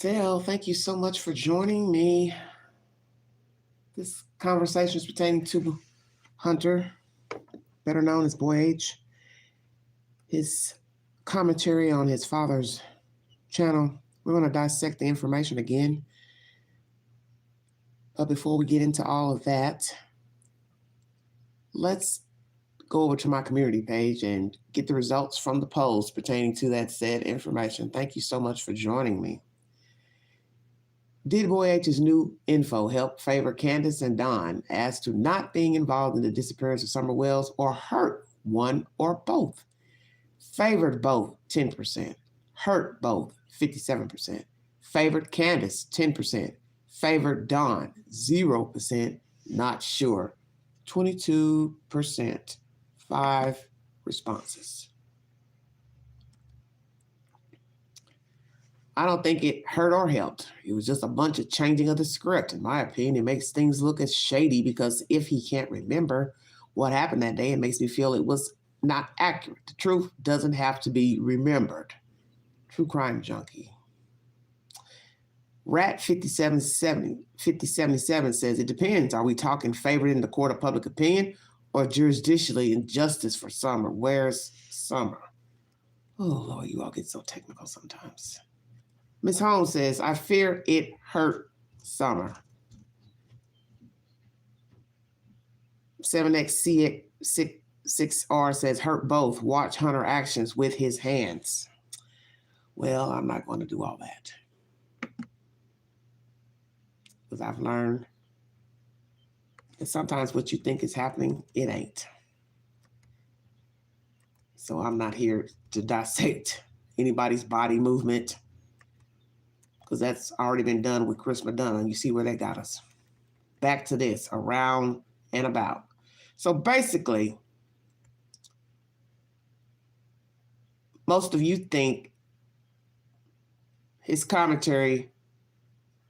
Dale, thank you so much for joining me. This conversation is pertaining to Hunter, better known as Boy H. His commentary on his father's channel. We're going to dissect the information again. But before we get into all of that, let's go over to my community page and get the results from the polls pertaining to that said information. Thank you so much for joining me. Did Boy H's new info help favor Candace and Don as to not being involved in the disappearance of Summer Wells or hurt one or both? Favored both, 10%. Hurt both, 57%. Favored Candace, 10%. Favored Don, 0%. Not sure, 22%. 5 responses. I don't think it hurt or helped. It was just a bunch of changing of the script. In my opinion, it makes things look as shady because if he can't remember what happened that day, it makes me feel it was not accurate. The truth doesn't have to be remembered. True crime junkie. Rat 5077 says, it depends. Are we talking favored in the court of public opinion or jurisdictionally injustice for Summer? Where's Summer? Oh, Lord, you all get so technical sometimes. Ms. Holmes says, I fear it hurt Summer. 7XC6R says, hurt both. Watch Hunter actions with his hands. Well, I'm not going to do all that. Because I've learned that sometimes what you think is happening, it ain't. So I'm not here to dissect anybody's body movement, because that's already been done with Chris Madonna. You see where that got us. Back to this, around and about. So basically, most of you think his commentary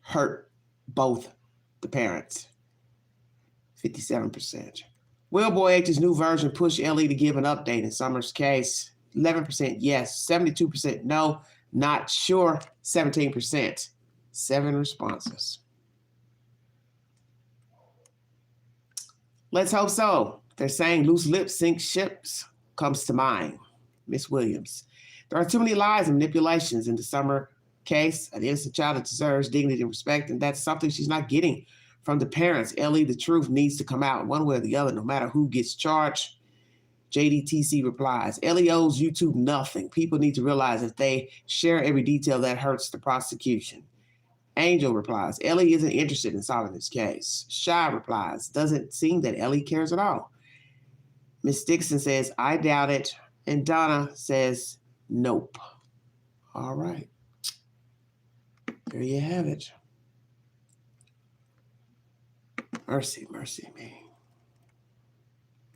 hurt both the parents. 57%. Will Boy H's new version push Ellie to give an update in Summer's case? 11% yes, 72% no, not sure, 17%. 7 responses. Let's hope so. They're saying loose lips sink ships comes to mind. Miss Williams. There are too many lies and manipulations in the Summer case. An innocent child that deserves dignity and respect, and that's something she's not getting from the parents. Ellie, the truth needs to come out one way or the other, no matter who gets charged. JDTC replies, Ellie owes YouTube nothing. People need to realize if they share every detail that hurts the prosecution. Angel replies, Ellie isn't interested in solving this case. Shy replies, doesn't seem that Ellie cares at all. Miss Dixon says, I doubt it. And Donna says, nope. All right. There you have it. Mercy, mercy me.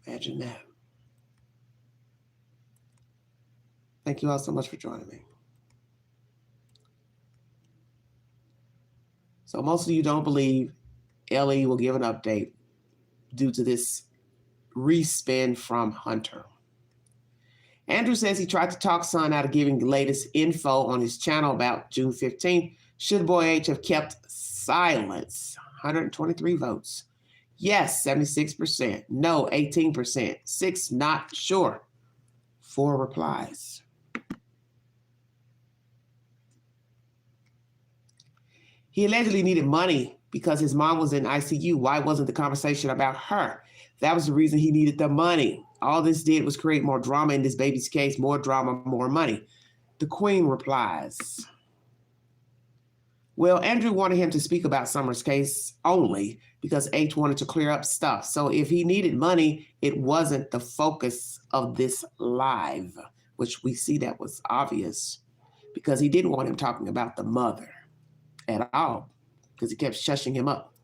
Imagine that. Thank you all so much for joining me. So most of you don't believe Ellie will give an update due to this respin from Hunter. Andrew says he tried to talk Son out of giving the latest info on his channel about June 15th. Should Boy H have kept silence? 123 votes. Yes, 76%. No, 18%. 6 not sure. 4 replies. He allegedly needed money because his mom was in ICU. Why wasn't the conversation about her? That was the reason he needed the money. All this did was create more drama in this baby's case. More drama, more money. The Queen replies. Well, Andrew wanted him to speak about Summer's case only because H wanted to clear up stuff. So if he needed money, it wasn't the focus of this live, which we see that was obvious because he didn't want him talking about the mother at all because he kept shushing him up.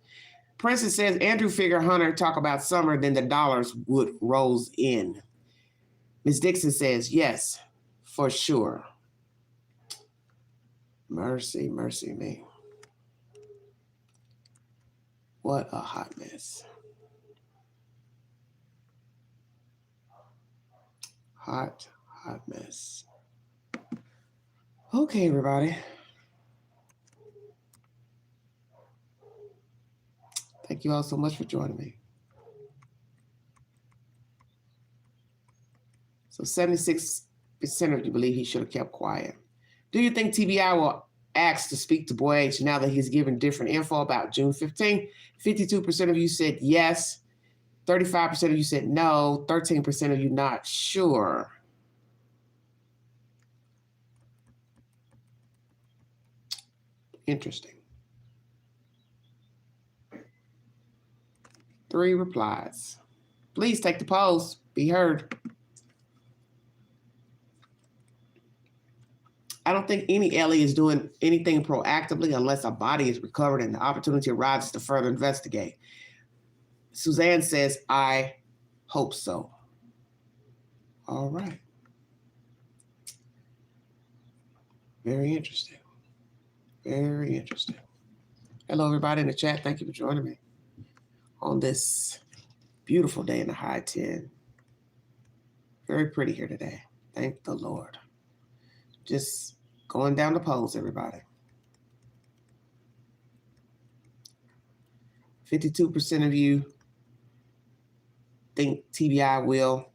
Princess says Andrew figured Hunter talk about Summer, then the dollars would rolls in. Ms. Dixon says, yes, for sure. Mercy, mercy me. What a hot mess. Hot, hot mess. Okay, everybody. Thank you all so much for joining me. So 76% of you believe he should have kept quiet. Do you think TBI will ask to speak to Boy H now that he's given different info about June 15th? 52% of you said yes. 35% of you said no. 13% of you not sure. Interesting. 3 replies. Please take the polls. Be heard. I don't think any Ellie is doing anything proactively unless a body is recovered and the opportunity arises to further investigate. Suzanne says, I hope so. All right. Very interesting. Very interesting. Hello, everybody in the chat. Thank you for joining me on this beautiful day in the high 10. Very pretty here today. Thank the Lord. Just going down the polls, everybody. 52% of you think TBI will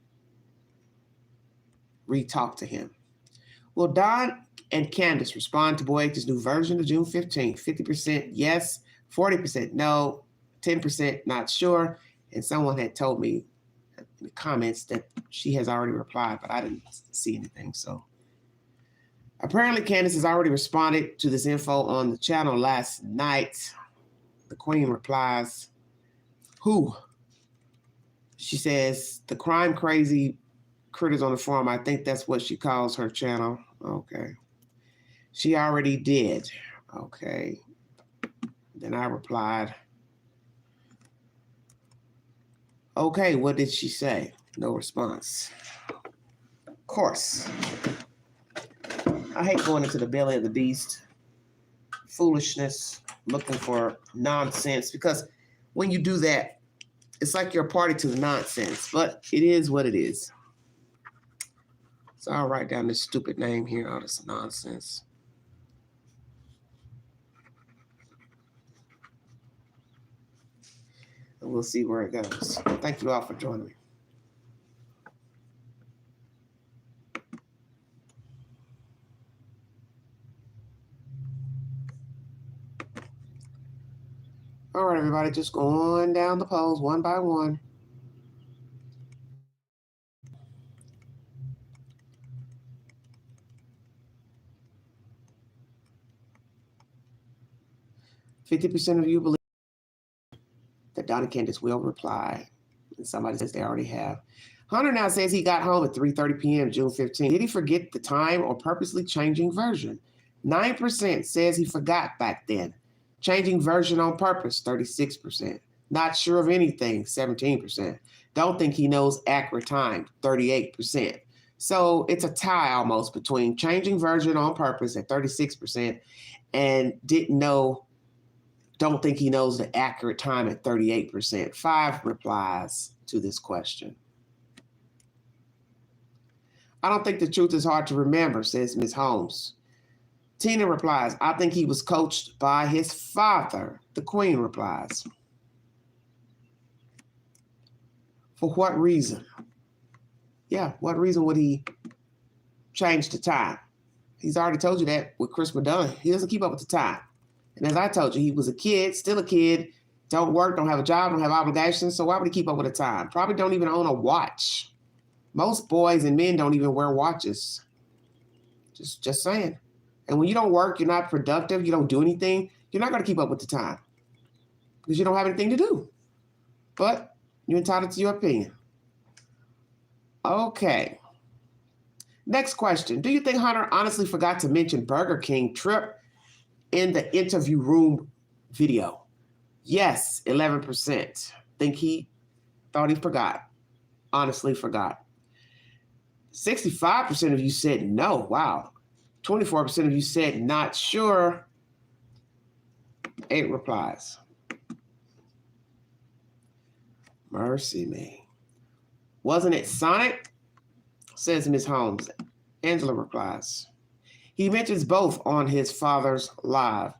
re-talk to him. Will Don and Candace respond to Boy H's new version of June 15th? 50% yes, 40% no, 10% not sure. And someone had told me in the comments that she has already replied, but I didn't see anything. So apparently Candace has already responded to this info on the channel last night. The Queen replies, who? She says, the crime crazy critters on the forum. I think that's what she calls her channel. Okay. She already did. Okay. Then I replied, okay, what did she say? No response. Of course. I hate going into the belly of the beast. Foolishness, looking for nonsense, because when you do that, it's like you're a party to the nonsense, but it is what it is. So I'll write down this stupid name here, all this nonsense. And we'll see where it goes. Thank you all for joining me. All right, everybody, just going down the polls one by one. %50 of you believe that Don and Candace will reply. And somebody says they already have. Hunter now says he got home at 3:30 p.m. June 15th. Did he forget the time or purposely changing version? 9% says he forgot back then. Changing version on purpose, 36%. Not sure of anything, 17%. Don't think he knows accurate time, 38%. So it's a tie almost between changing version on purpose at 36% and don't think he knows the accurate time at 38%. 5 replies to this question. I don't think the truth is hard to remember, says Ms. Holmes. Tina replies, I think he was coached by his father. The Queen replies, for what reason? Yeah, what reason would he change the time? He's already told you that with Chris Madonna. He doesn't keep up with the time. And as I told you, he was a kid, still a kid, don't work, don't have a job, don't have obligations. So why would he keep up with the time? Probably don't even own a watch. Most boys and men don't even wear watches. Just saying. And when you don't work, you're not productive, you don't do anything, you're not going to keep up with the time because you don't have anything to do. But you're entitled to your opinion. Okay. Next question. Do you think Hunter honestly forgot to mention Burger King trip in the interview room video? Yes, 11%. Think he thought he forgot. Honestly forgot. 65% of you said no. Wow. 24% of you said not sure. 8 replies. Mercy me. Wasn't it Sonic? Says Ms. Holmes. Angela replies. He mentions both on his father's live.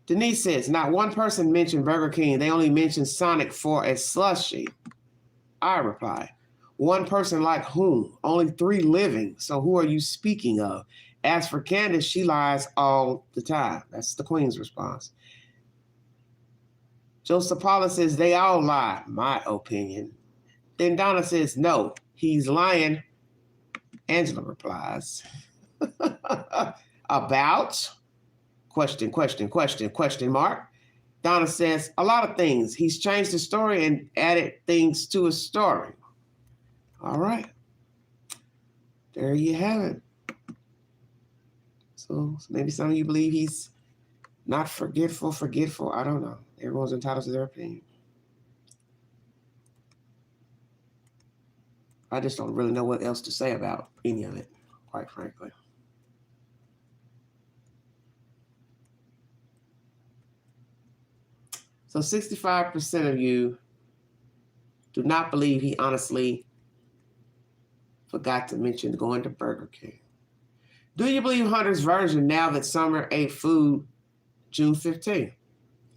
Denise says, not one person mentioned Burger King. They only mentioned Sonic for a slushie. I reply, one person like whom? Only 3 living. So who are you speaking of? As for Candace, she lies all the time. That's the Queen's response. Joseph Paula says, they all lie, my opinion. Then Donna says, no, he's lying. Angela replies, about? Question mark. Donna says, a lot of things. He's changed the story and added things to his story. All right. There you have it. So maybe some of you believe he's not forgetful. I don't know. Everyone's entitled to their opinion. I just don't really know what else to say about any of it, quite frankly. So 65% of you do not believe he honestly forgot to mention going to Burger King. Do you believe Hunter's version now that Summer ate food June 15th?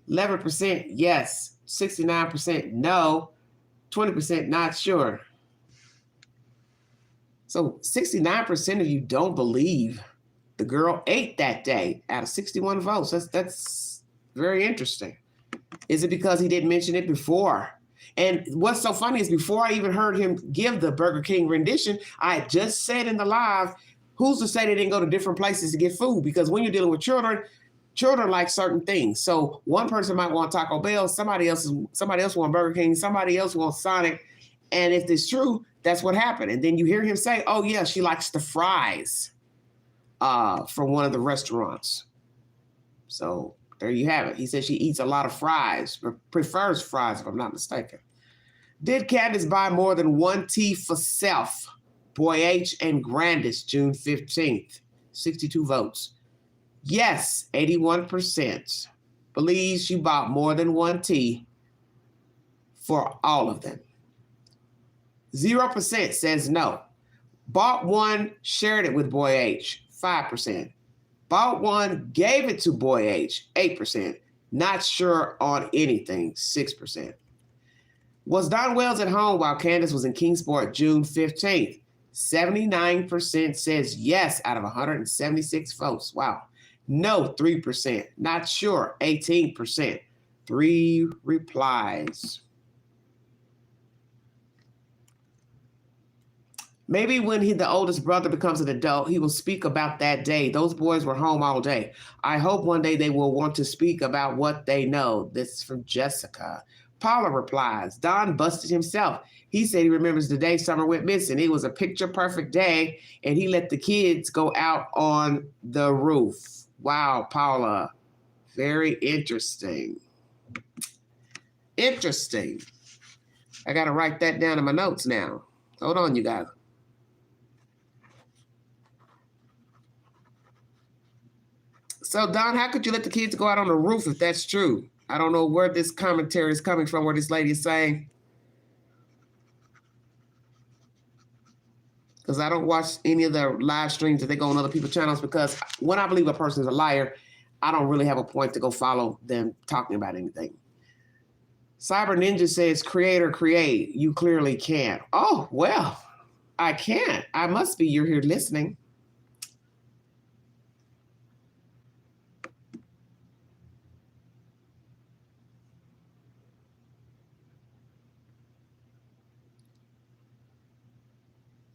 11% yes, 69% no, 20% not sure. So 69% of you don't believe the girl ate that day out of 61 votes. That's very interesting. Is it because he didn't mention it before? And what's so funny is before I even heard him give the Burger King rendition, I just said in the live, who's to say they didn't go to different places to get food? Because when you're dealing with children like certain things. So one person might want Taco Bell, somebody else want Burger King, somebody else wants Sonic. And if it's true, that's what happened. And then you hear him say, oh yeah, she likes the fries from one of the restaurants. So there you have it. He says she eats a lot of fries, prefers fries, if I'm not mistaken. Did Candace buy more than 1 tea for self? Boy H and Grandis, June 15th. 62 votes. Yes, 81%. Believes she bought more than 1 tea for all of them. 0% says no. Bought one, shared it with Boy H, 5%. Bought one, gave it to Boy H, 8%. Not sure on anything, 6%. Was Don Wells at home while Candace was in Kingsport June 15th? 79% says yes out of 176 votes. Wow. No, 3%. Not sure, 18%. 3 replies. Maybe when the oldest brother becomes an adult, he will speak about that day. Those boys were home all day. I hope one day they will want to speak about what they know. This is from Jessica. Paula replies, Don busted himself. He said he remembers the day Summer went missing. It was a picture-perfect day, and he let the kids go out on the roof. Wow, Paula. Very interesting. Interesting. I got to write that down in my notes now. Hold on, you guys. So, Don, how could you let the kids go out on the roof if that's true? I don't know where this commentary is coming from, where this lady is saying. Because I don't watch any of the live streams that they go on other people's channels, because when I believe a person is a liar, I don't really have a point to go follow them talking about anything. Cyber Ninja says, creator, create. You clearly can't. Oh, well, I can't. I must be. You're here listening.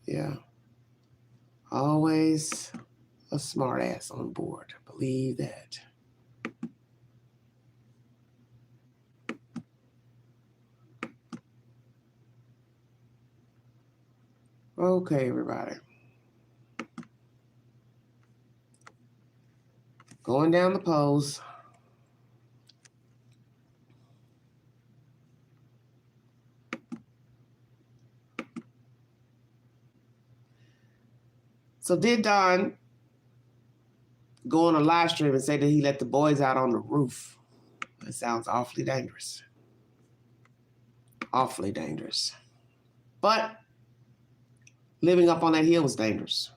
Yeah. Always a smart ass on board. Believe that. Okay, everybody. Going down the polls. So did Don go on a live stream and say that he let the boys out on the roof? That sounds awfully dangerous. Awfully dangerous. But living up on that hill was dangerous.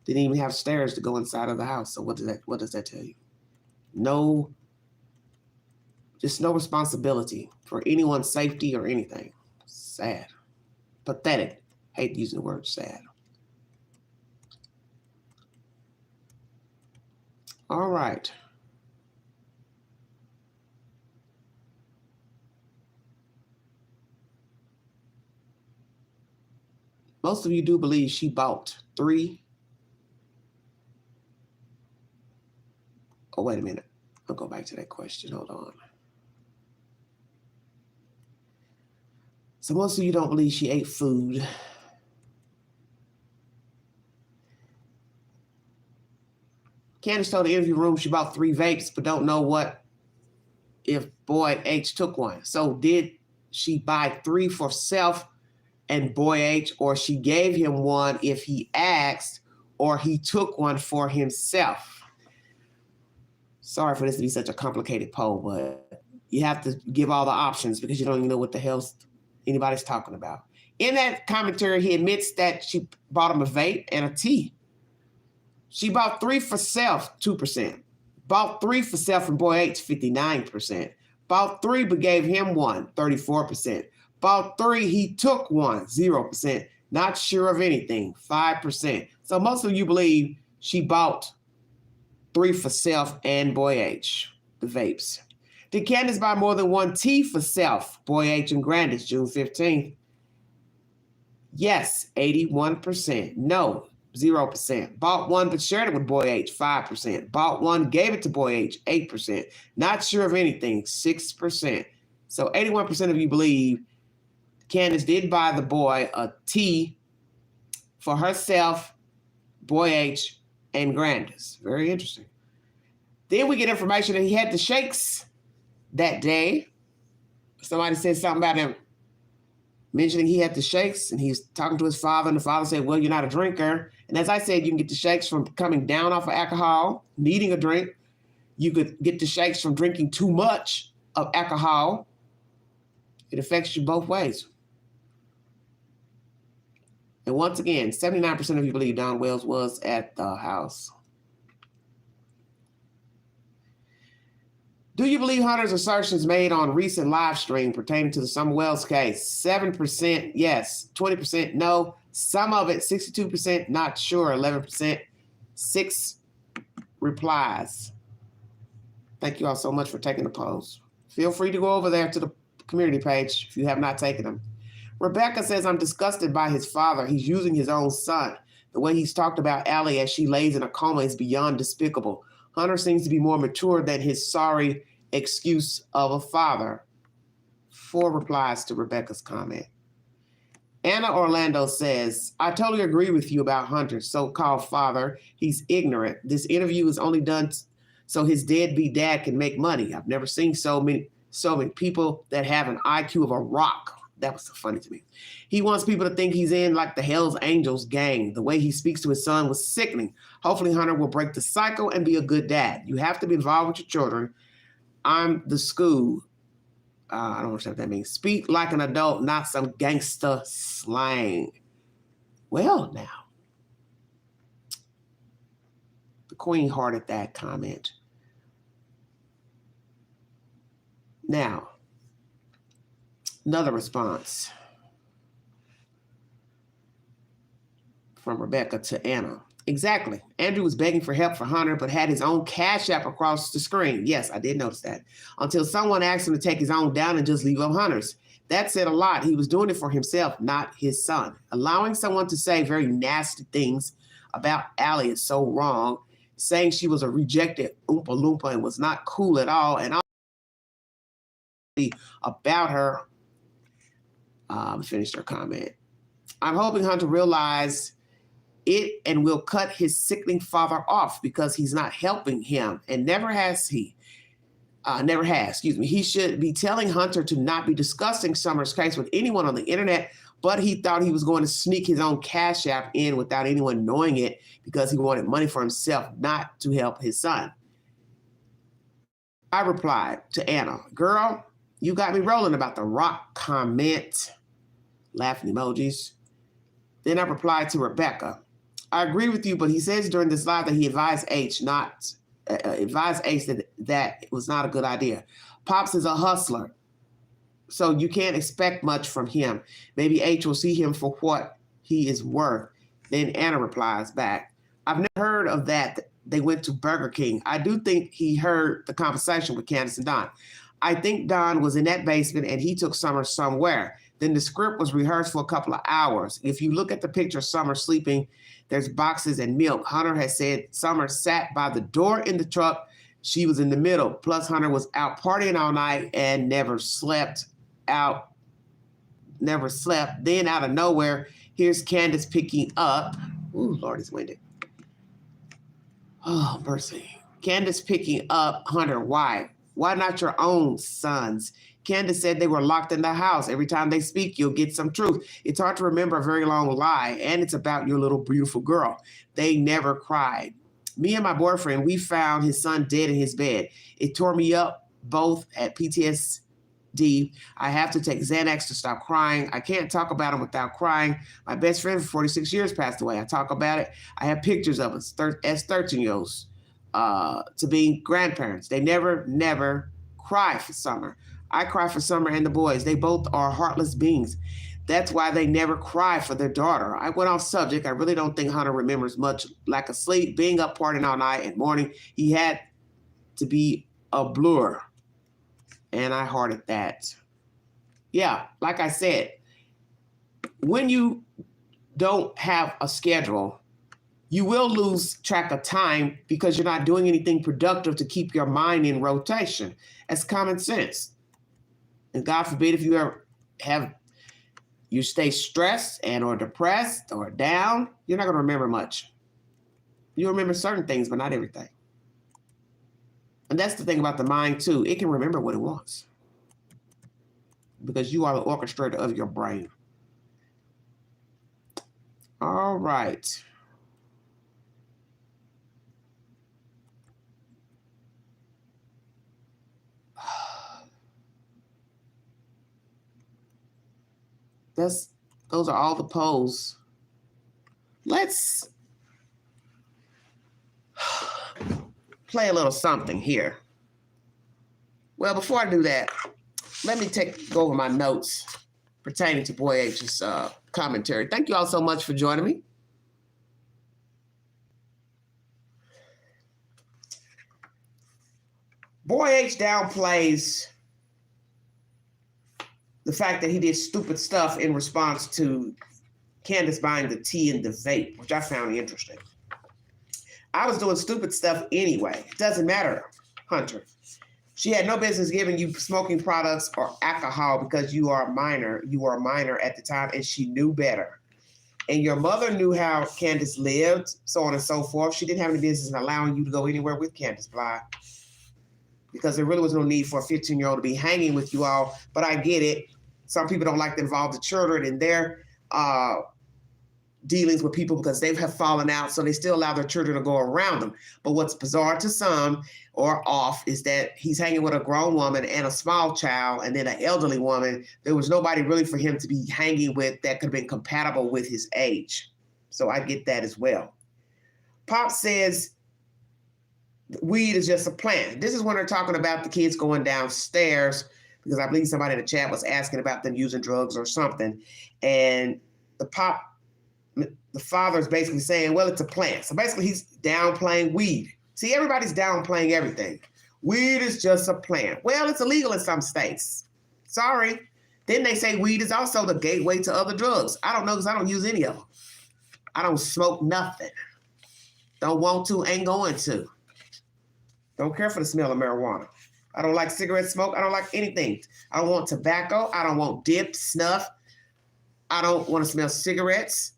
Didn't even have stairs to go inside of the house. So what does that tell you? No Just no responsibility for anyone's safety or anything. Sad. Pathetic. Hate using the word sad. All right. Most of you do believe she bought 3. Oh, wait a minute. I'll go back to that question. Hold on. So most of you don't believe she ate food. Candace told the interview room she bought 3 vapes, but don't know what if boy H took one. So did she buy 3 for self and boy H, or she gave him one if he asked, or he took one for himself? Sorry for this to be such a complicated poll, but you have to give all the options because you don't even know what the hell anybody's talking about. In that commentary, he admits that she bought him a vape and a tea. She bought 3 for self, 2%. Bought 3 for self and boy H, 59%. Bought 3 but gave him one, 34%. Bought 3, he took one, 0%. Not sure of anything, 5%. So most of you believe she bought 3 for self and boy H, the vapes. Did Candace buy more than 1 tea for self, boy H, and Grandis, June 15th? Yes, 81%. No, 0%. Bought 1 but shared it with boy H, 5%. Bought 1, gave it to boy H, 8%. Not sure of anything, 6%. So 81% of you believe Candace did buy the boy a tea for herself, boy H, and Grandis. Very interesting. Then we get information that he had the shakes that day. Somebody said something about him mentioning he had the shakes, and he's talking to his father, and the father said, well, you're not a drinker. And as I said, you can get the shakes from coming down off of alcohol, needing a drink. You could get the shakes from drinking too much of alcohol. It affects you both ways. And once again, 79% of you believe Don Wells was at the house. Do you believe Hunter's assertions made on recent live stream pertaining to the Summer Wells case? 7% yes, 20% no. Some of it, 62% not sure, 11%. 6 replies. Thank you all so much for taking the polls. Feel free to go over there to the community page if you have not taken them. Rebecca says, I'm disgusted by his father. He's using his own son. The way he's talked about Allie as she lays in a coma is beyond despicable. Hunter seems to be more mature than his sorry excuse of a father. 4 replies to Rebecca's comment. Anna Orlando says, I totally agree with you about Hunter's so-called father. He's ignorant. This interview is only done so his deadbeat dad can make money. I've never seen so many people that have an IQ of a rock. That was so funny to me. He wants people to think he's in like the Hells Angels gang. The way he speaks to his son was sickening. Hopefully Hunter will break the cycle and be a good dad. You have to be involved with your children. I'm the school. I don't understand what that means. Speak like an adult, not some gangster slang. Well, now. The Queen hearted that comment. Now, another response from Rebecca to Anna. Exactly. Andrew was begging for help for Hunter, but had his own Cash App across the screen. Yes, I did notice that. Until someone asked him to take his own down and just leave up Hunter's. That said a lot. He was doing it for himself, not his son. Allowing someone to say very nasty things about Allie is so wrong. Saying she was a rejected Oompa Loompa and was not cool at all. And about her, finished her comment. I'm hoping Hunter realized it and will cut his sickening father off because he's not helping him and never has. He should be telling Hunter to not be discussing Summer's case with anyone on the internet, but he thought he was going to sneak his own Cash App in without anyone knowing it because he wanted money for himself, not to help his son. I replied to Anna, girl, you got me rolling about the rock comment. Laughing emojis. Then I replied to Rebecca. I agree with you, but he says during this live that he advised H that it was not a good idea. Pops is a hustler, so you can't expect much from him. Maybe H will see him for what he is worth. Then Anna replies back, I've never heard of that. They went to Burger King. I do think he heard the conversation with Candace and Don. I think Don was in that basement and he took Summer somewhere. Then the script was rehearsed for a couple of hours. If you look at the picture of Summer sleeping, there's boxes and milk. Hunter has said Summer sat by the door in the truck. She was in the middle. Plus, Hunter was out partying all night and never slept. Then out of nowhere, here's Candace picking up. Ooh, Lord, it's winded. Oh, mercy. Candace picking up Hunter. Why? Why not your own sons? Candace said they were locked in the house. Every time they speak, you'll get some truth. It's hard to remember a very long lie, and it's about your little beautiful girl. They never cried. Me and my boyfriend, we found his son dead in his bed. It tore me up, both at PTSD. I have to take Xanax to stop crying. I can't talk about him without crying. My best friend for 46 years passed away. I talk about it. I have pictures of us as 13-year-olds to being grandparents. They never cry for Summer. I cry for Summer and the boys. They both are heartless beings. That's why they never cry for their daughter. I went off subject. I really don't think Hunter remembers much. Lack of sleep, being up partying all night and morning. He had to be a blur. And I hearted that. Yeah, like I said, when you don't have a schedule, you will lose track of time because you're not doing anything productive to keep your mind in rotation. That's common sense. And God forbid if you ever you stay stressed and or depressed or down, you're not going to remember much. You remember certain things, but not everything. And that's the thing about the mind too. It can remember what it wants because you are the orchestrator of your brain. All right. Those are all the polls. Let's play a little something here. Well, before I do that, let me go over my notes pertaining to Boy H's commentary. Thank you all so much for joining me. Boy H downplays the fact that he did stupid stuff in response to Candace buying the tea and the vape, which I found interesting. I was doing stupid stuff anyway. It doesn't matter, Hunter. She had no business giving you smoking products or alcohol because you are a minor. You were a minor at the time, and she knew better. And your mother knew how Candace lived, so on and so forth. She didn't have any business in allowing you to go anywhere with Candace Bly because there really was no need for a 15-year-old to be hanging with you all. But I get it. Some people don't like to involve the children in their dealings with people because they have fallen out, so they still allow their children to go around them. But what's bizarre to some or off is that he's hanging with a grown woman and a small child and then an elderly woman. There was nobody really for him to be hanging with that could have been compatible with his age. So I get that as well. Pop says weed is just a plant. This is when they're talking about the kids going downstairs because I believe somebody in the chat was asking about them using drugs or something. And the father is basically saying, well, it's a plant. So basically he's downplaying weed. See, everybody's downplaying everything. Weed is just a plant. Well, it's illegal in some states. Sorry. Then they say weed is also the gateway to other drugs. I don't know because I don't use any of them. I don't smoke nothing. Don't want to, ain't going to. Don't care for the smell of marijuana. I don't like cigarette smoke. I don't like anything. I don't want tobacco. I don't want dip, snuff. I don't want to smell cigarettes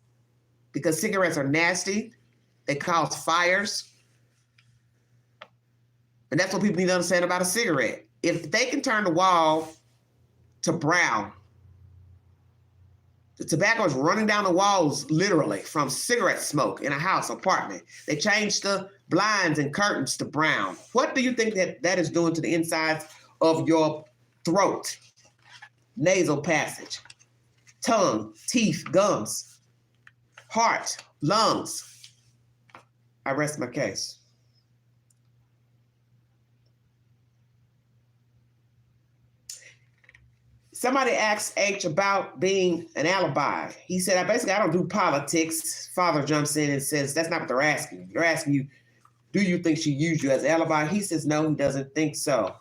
because cigarettes are nasty. They cause fires. And that's what people need to understand about a cigarette. If they can turn the wall to brown, the tobacco is running down the walls literally from cigarette smoke in a house, apartment. They changed the blinds and curtains to brown. What do you think that is doing to the insides of your throat, nasal passage, tongue, teeth, gums, heart, lungs? I rest my case. Somebody asked H about being an alibi. He said, I don't do politics. Father jumps in and says, that's not what they're asking. They're asking you, do you think she used you as an alibi? He says, no, he doesn't think so.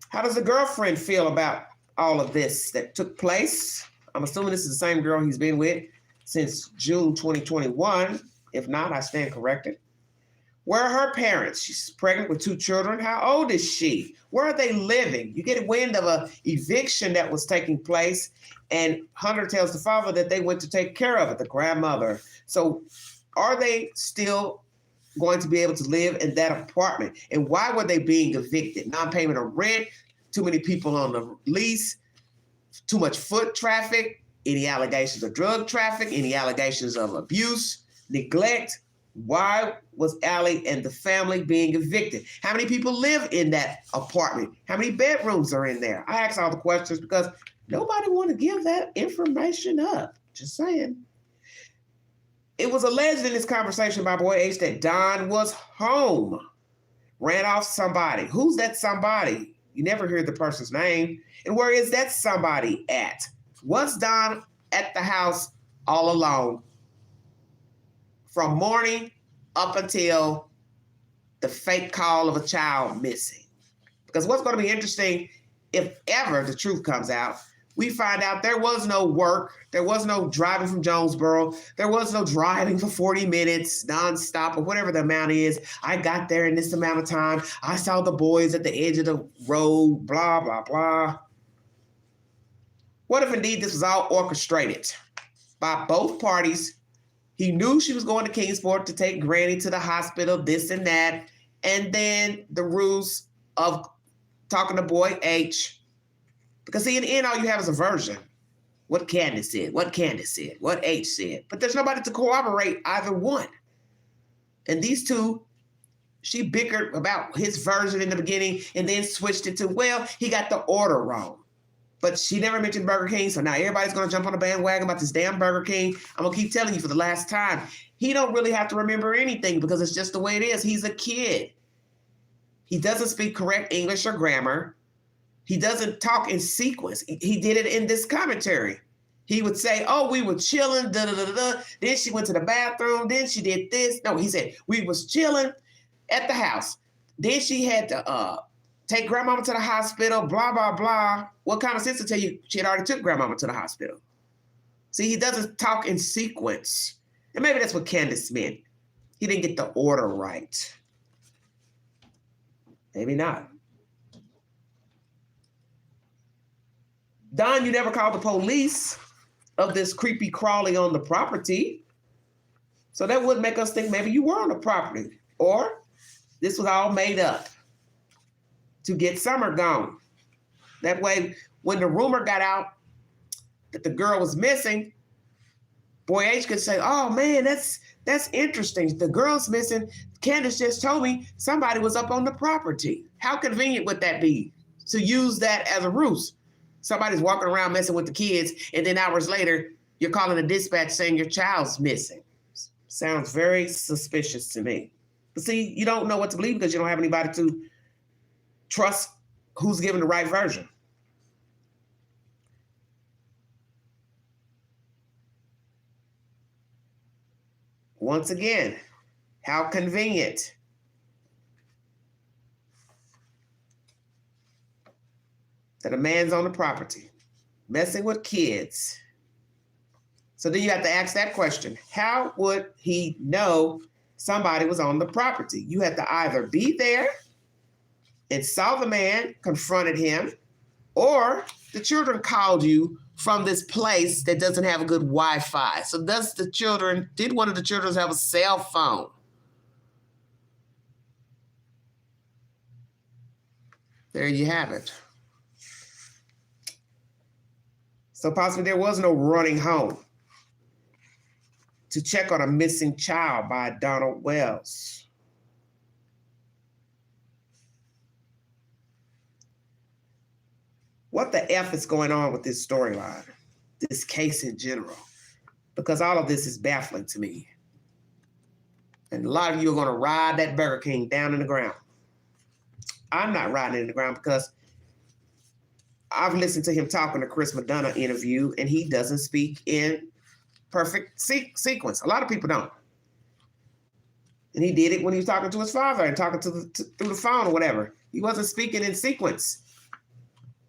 How does the girlfriend feel about all of this that took place? I'm assuming this is the same girl he's been with since June 2021. If not, I stand corrected. Where are her parents? She's pregnant with 2 children. How old is she? Where are they living? You get wind of an eviction that was taking place, and Hunter tells the father that they went to take care of it, the grandmother. So are they still going to be able to live in that apartment? And why were they being evicted? Non-payment of rent, too many people on the lease, too much foot traffic, any allegations of drug traffic, any allegations of abuse, neglect. Why was Allie and the family being evicted? How many people live in that apartment? How many bedrooms are in there? I ask all the questions because nobody want to give that information up. Just saying. It was alleged in this conversation by Boy H that Don was home, ran off somebody. Who's that somebody? You never hear the person's name. And where is that somebody at? Was Don at the house all alone from morning up until the fake call of a child missing? Because what's going to be interesting, if ever the truth comes out, we find out there was no work, there was no driving from Jonesboro, there was no driving for 40 minutes nonstop or whatever the amount is. I got there in this amount of time. I saw the boys at the edge of the road, blah, blah, blah. What if indeed this was all orchestrated by both parties? He knew she was going to Kingsport to take Granny to the hospital, this and that. And then the ruse of talking to Boy H. Because see, in the end, all you have is a version. What Candace said, what Candace said, what H said. But there's nobody to corroborate either one. And these two, she bickered about his version in the beginning and then switched it to, well, he got the order wrong. But she never mentioned Burger King, so now everybody's going to jump on the bandwagon about this damn Burger King. I'm going to keep telling you for the last time. He don't really have to remember anything because it's just the way it is. He's a kid. He doesn't speak correct English or grammar. He doesn't talk in sequence. He did it in this commentary. He would say, oh, we were chilling, da-da-da-da. Then she went to the bathroom. Then she did this. No, he said, we was chilling at the house. Then she had to take grandmama to the hospital, blah, blah, blah. What kind of sense to tell you she had already took grandmama to the hospital? See, he doesn't talk in sequence. And maybe that's what Candace meant. He didn't get the order right. Maybe not. Don, you never called the police of this creepy crawling on the property. So that would make us think maybe you were on the property. Or this was all made up to get Summer gone. That way, when the rumor got out that the girl was missing, Boy H could say, oh man, that's interesting. The girl's missing. Candace just told me somebody was up on the property. How convenient would that be to use that as a ruse? Somebody's walking around messing with the kids, and then hours later, you're calling a dispatch saying your child's missing. Sounds very suspicious to me. But see, you don't know what to believe because you don't have anybody to trust who's giving the right version. Once again, how convenient. That a man's on the property, messing with kids. So then you have to ask that question. How would he know somebody was on the property? You have to either be there and saw the man, confronted him, or the children called you from this place that doesn't have a good Wi-Fi. So did one of the children have a cell phone? There you have it. So possibly there was no running home to check on a missing child by Donald Wells. What the F is going on with this storyline, this case in general? Because all of this is baffling to me. And a lot of you are going to ride that Burger King down in the ground. I'm not riding it in the ground because I've listened to him talking to Chris Madonna interview, and he doesn't speak in perfect sequence. A lot of people don't. And he did it when he was talking to his father and talking through the phone or whatever. He wasn't speaking in sequence.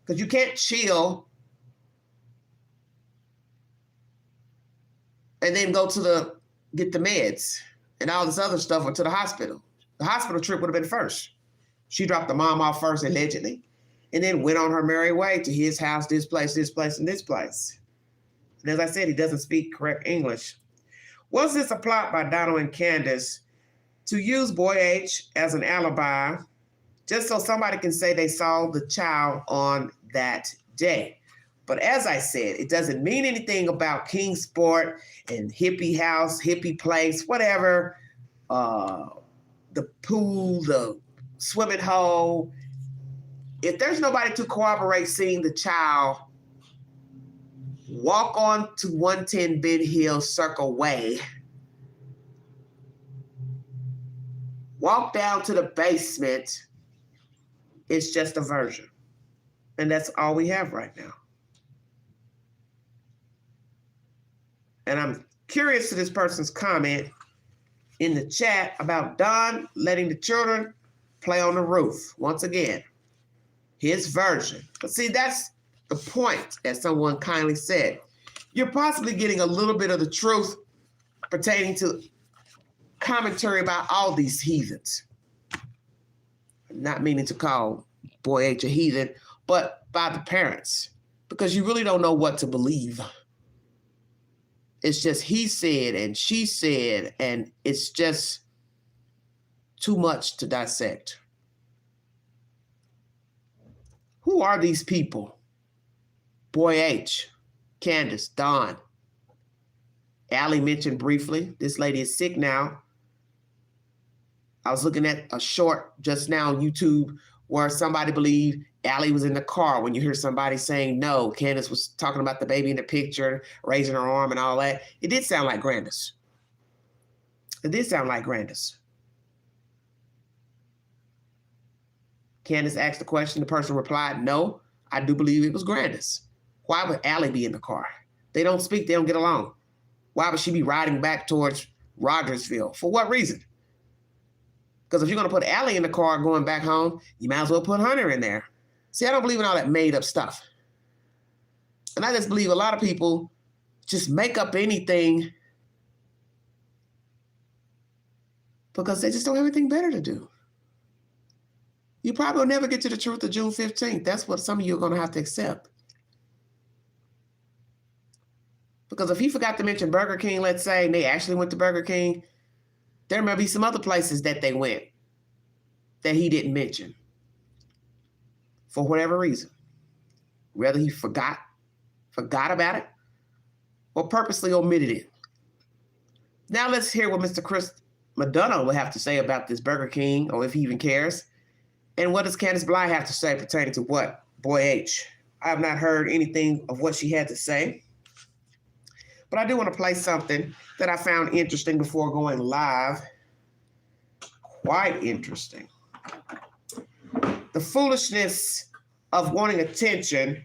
Because you can't chill and then go to get the meds and all this other stuff or to the hospital. The hospital trip would have been first. She dropped the mom off first, allegedly, and then went on her merry way to his house, this place, and this place. And as I said, he doesn't speak correct English. Was this a plot by Donald and Candace to use Boy H as an alibi just so somebody can say they saw the child on that day? But as I said, it doesn't mean anything about Kingsport and hippie house, hippie place, whatever, the pool, the swimming hole. If there's nobody to corroborate seeing the child walk on to 110 Ben Hill Circle Way, walk down to the basement, it's just a version. And that's all we have right now. And I'm curious to this person's comment in the chat about Don letting the children play on the roof. Once again, his version. But see, that's the point, as someone kindly said. You're possibly getting a little bit of the truth pertaining to commentary about all these heathens. I'm not meaning to call Boy H a heathen, but by the parents, because you really don't know what to believe. It's just he said and she said, and it's just too much to dissect. Who are these people? Boy H, Candace, Dawn. Allie mentioned briefly, this lady is sick now. I was looking at a short just now on YouTube where somebody believed Allie was in the car when you hear somebody saying no. Candace was talking about the baby in the picture, raising her arm and all that. It did sound like Grandis. It did sound like Grandis. Candace asked the question. The person replied, no, I do believe it was Grandis. Why would Allie be in the car? They don't speak. They don't get along. Why would she be riding back towards Rogersville? For what reason? Because if you're going to put Allie in the car going back home, you might as well put Hunter in there. See, I don't believe in all that made up stuff. And I just believe a lot of people just make up anything because they just don't have anything better to do. You probably will never get to the truth of June 15th. That's what some of you are going to have to accept. Because if he forgot to mention Burger King, let's say, and they actually went to Burger King, there may be some other places that they went that he didn't mention for whatever reason. Whether he forgot about it, or purposely omitted it. Now let's hear what Mr. Chris Madonna will have to say about this Burger King, or if he even cares. And what does Candace Bly have to say pertaining to what? Boy H. I have not heard anything of what she had to say. But I do want to play something that I found interesting before going live. Quite interesting. The foolishness of wanting attention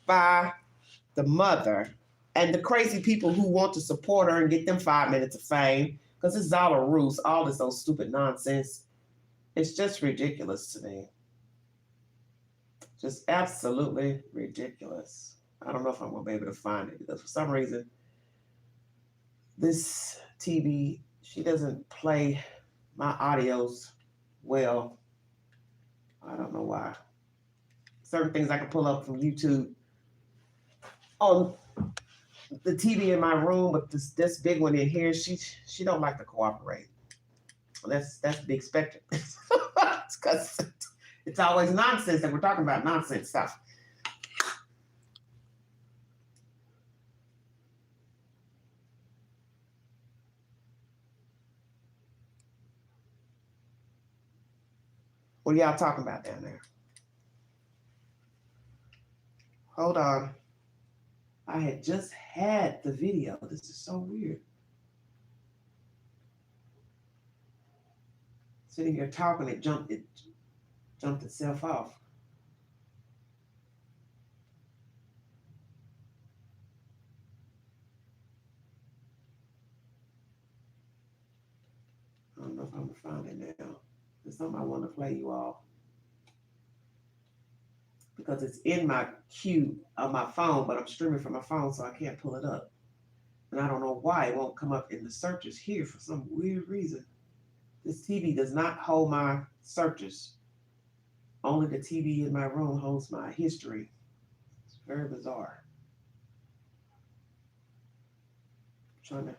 by the mother and the crazy people who want to support her and get them 5 minutes of fame, because this is all a ruse, all this old stupid nonsense. It's just ridiculous to me. Just absolutely ridiculous. I don't know if I'm going to be able to find it because for some reason, this TV, she doesn't play my audios well. I don't know why. Certain things I can pull up from YouTube on the TV in my room, but this big one in here, she don't like to cooperate. That's to be expected. Because it's always nonsense that we're talking about, nonsense stuff. What are y'all talking about down there? Hold on. I had just had the video. This is so weird. Sitting here talking, it jumped itself off. don't know if I'm gonna find it now. There's something I want to play you all because it's in my queue on my phone, but I'm streaming from my phone, so I can't pull it up. And I don't know why it won't come up in the searches here for some weird reason. This TV does not hold my searches. Only the TV in my room holds my history. It's very bizarre. I'm trying to.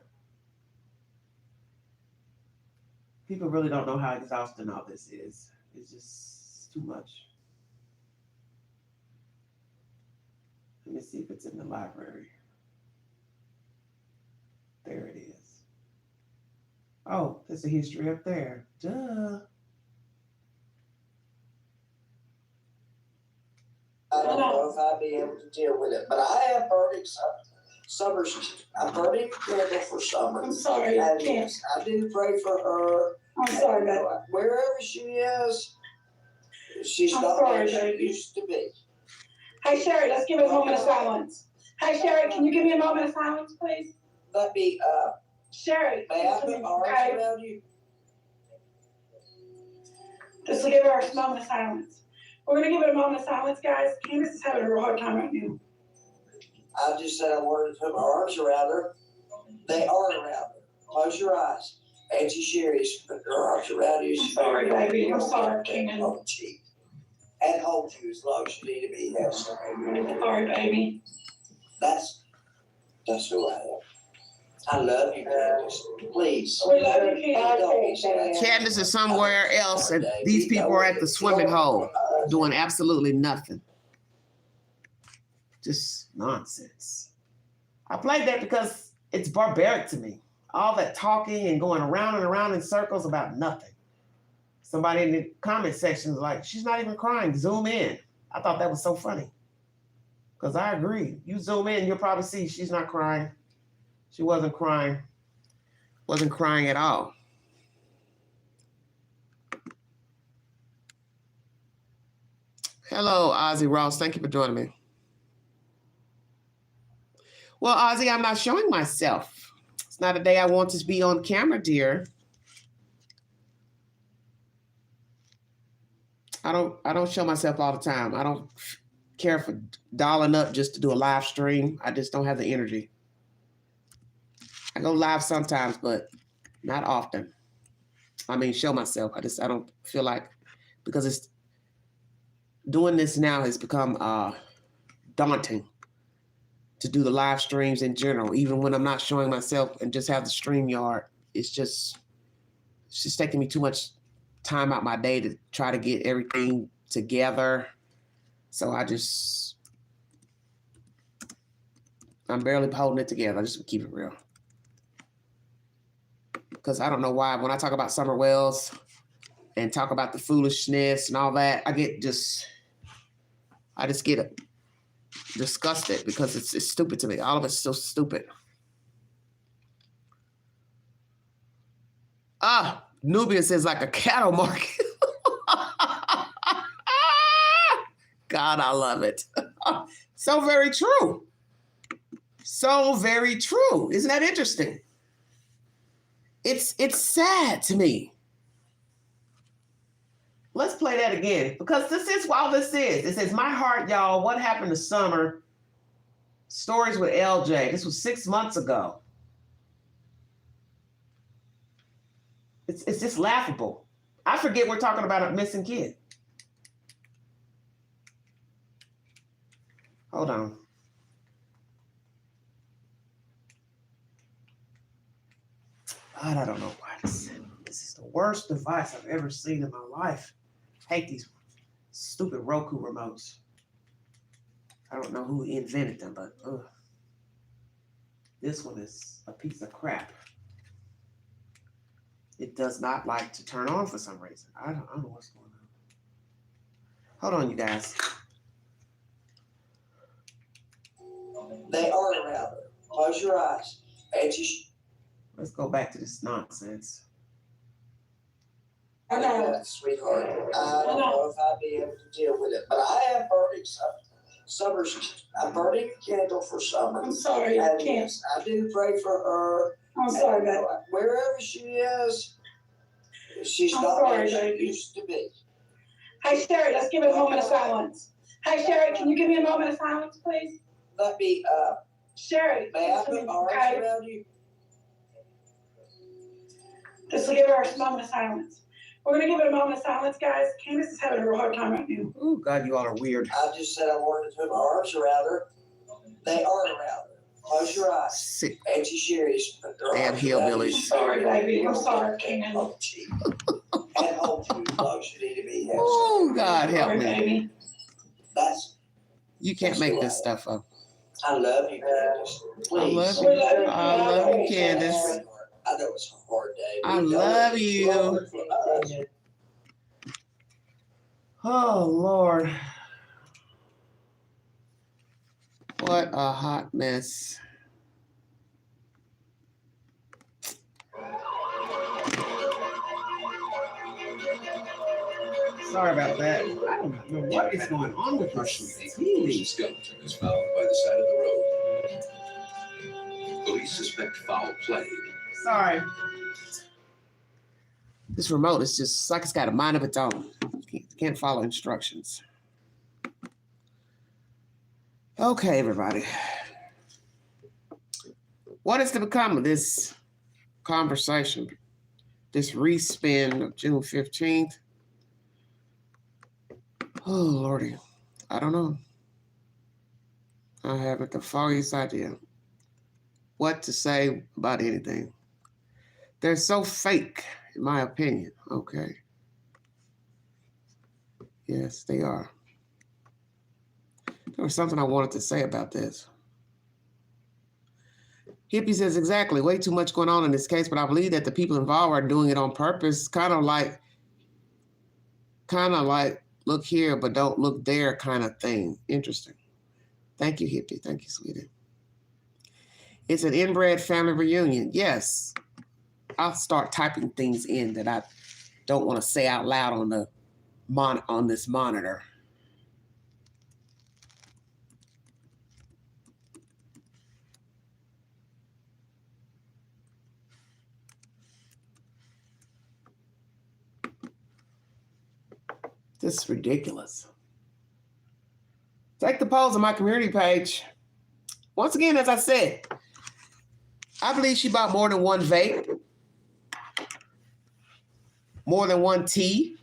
People really don't know how exhausting all this is. It's just too much. Let me see if it's in the library. There it is. Oh, there's a history up there. Duh. I don't know if I'd be able to deal with it, but I am burning summer. I'm burning a candle for summer. I'm sorry, I can't. I do pray for her. I'm sorry, baby. Wherever she is, she's not where she used to be. Hey, Sherry, let's give it a moment of silence. Hey, Sherry, can you give me a moment of silence, please? Let me, Sherry. may I put arms around you? Just give her a moment of silence. We're going to give it a moment of silence, guys. Candace is having a real hard time right now. I just said I wanted to put my arms around her. They are around her. Close your eyes. Auntie Sherry's put her arms around you. I'm sorry, baby. I'm sorry, King. Hold you. And hold you as long as you need to be there. Sorry, baby. That's who I am. I love you, Candace. Please. We love you, Candace. Candace is somewhere else, and these people are at the swimming hole doing absolutely nothing. Just nonsense. I played that because it's barbaric to me. All that talking and going around and around in circles about nothing. Somebody in the comment section was like, she's not even crying. Zoom in. I thought that was so funny. Because I agree. You zoom in, you'll probably see she's not crying. She wasn't crying. Wasn't crying at all. Hello, Ozzy Ross. Thank you for joining me. Well, Ozzy, I'm not showing myself. It's not a day I want to be on camera, dear. I don't show myself all the time. I don't care for dialing up just to do a live stream. I just don't have the energy. I go live sometimes, but not often. I mean, show myself. I don't feel like, because it's doing this now has become daunting to do the live streams in general. Even when I'm not showing myself and just have the StreamYard, it's just taking me too much time out my day to try to get everything together. So I'm barely holding it together. I just keep it real. Because I don't know why, when I talk about Summer Wells and talk about the foolishness and all that, I just get disgusted because it's stupid to me. All of it's so stupid. Nubia says like a cattle market. God, I love it. So very true. So very true. Isn't that interesting? It's sad to me. Let's play that again, because this is all this is. It says, my heart, y'all, what happened to summer? Stories with LJ. This was 6 months ago. It's just laughable. I forget we're talking about a missing kid. Hold on. God, I don't know why this is the worst device I've ever seen in my life. I hate these stupid Roku remotes. I don't know who invented them, but this one is a piece of crap. It does not like to turn on for some reason. I don't know what's going on. Hold on, you guys. They are around her. Close your eyes. Let's go back to this nonsense. I know, sweetheart. I don't know if I'd be able to deal with it, but I am burning summer. I'm burning a candle for summer. I'm sorry, I can't. I do pray for her. I'm sorry, baby. Wherever she is, She's I'm not sorry, as she baby. used to be. Hey, Sherry, let's give it a moment of silence. Hey, Sherry, can you give me a moment of silence, please? Let me, Sherry, may I listen to put me, my arms okay? around you? Just give her a moment of silence. We're gonna give it a moment of silence, guys. Candace is having a real hard time right now. Oh, God, you all are weird. I just said I wanted to put my arms around her. They are around her. Close your eyes. Sick Auntie Sherry's put her damn arms around you. hillbillies. Sorry, baby. I'm sorry, Candace. Oh, gee. And hold you close. You need to be here. Oh, God, help Sorry, me. baby. That's, You can't make this stuff up. I love you, Candace. Please. love We love you. I love you, Candace. I know it's a hard day. I love you. Oh, Lord. What a hot mess. Sorry about that. I don't know what is going on with this TV. Skeleton is found by the side of the road. Police suspect foul play. Sorry. This remote is just like it's got a mind of its own. Can't follow instructions. Okay, everybody. What is to become of this conversation? This respin of June 15th? Oh, Lordy. I don't know. I haven't the foggiest idea what to say about anything. They're so fake, in my opinion. Okay. Yes, they are. There was something I wanted to say about this. Hippie says, exactly, way too much going on in this case, but I believe that the people involved are doing it on purpose, kind of like, look here, but don't look there kind of thing. Interesting. Thank you, Hippie. Thank you, sweetie. It's an inbred family reunion. Yes. I'll start typing things in that I don't want to say out loud on this monitor. This is ridiculous. Take the polls on my community page. Once again, as I said, I believe she bought more than one vape, more than one tea.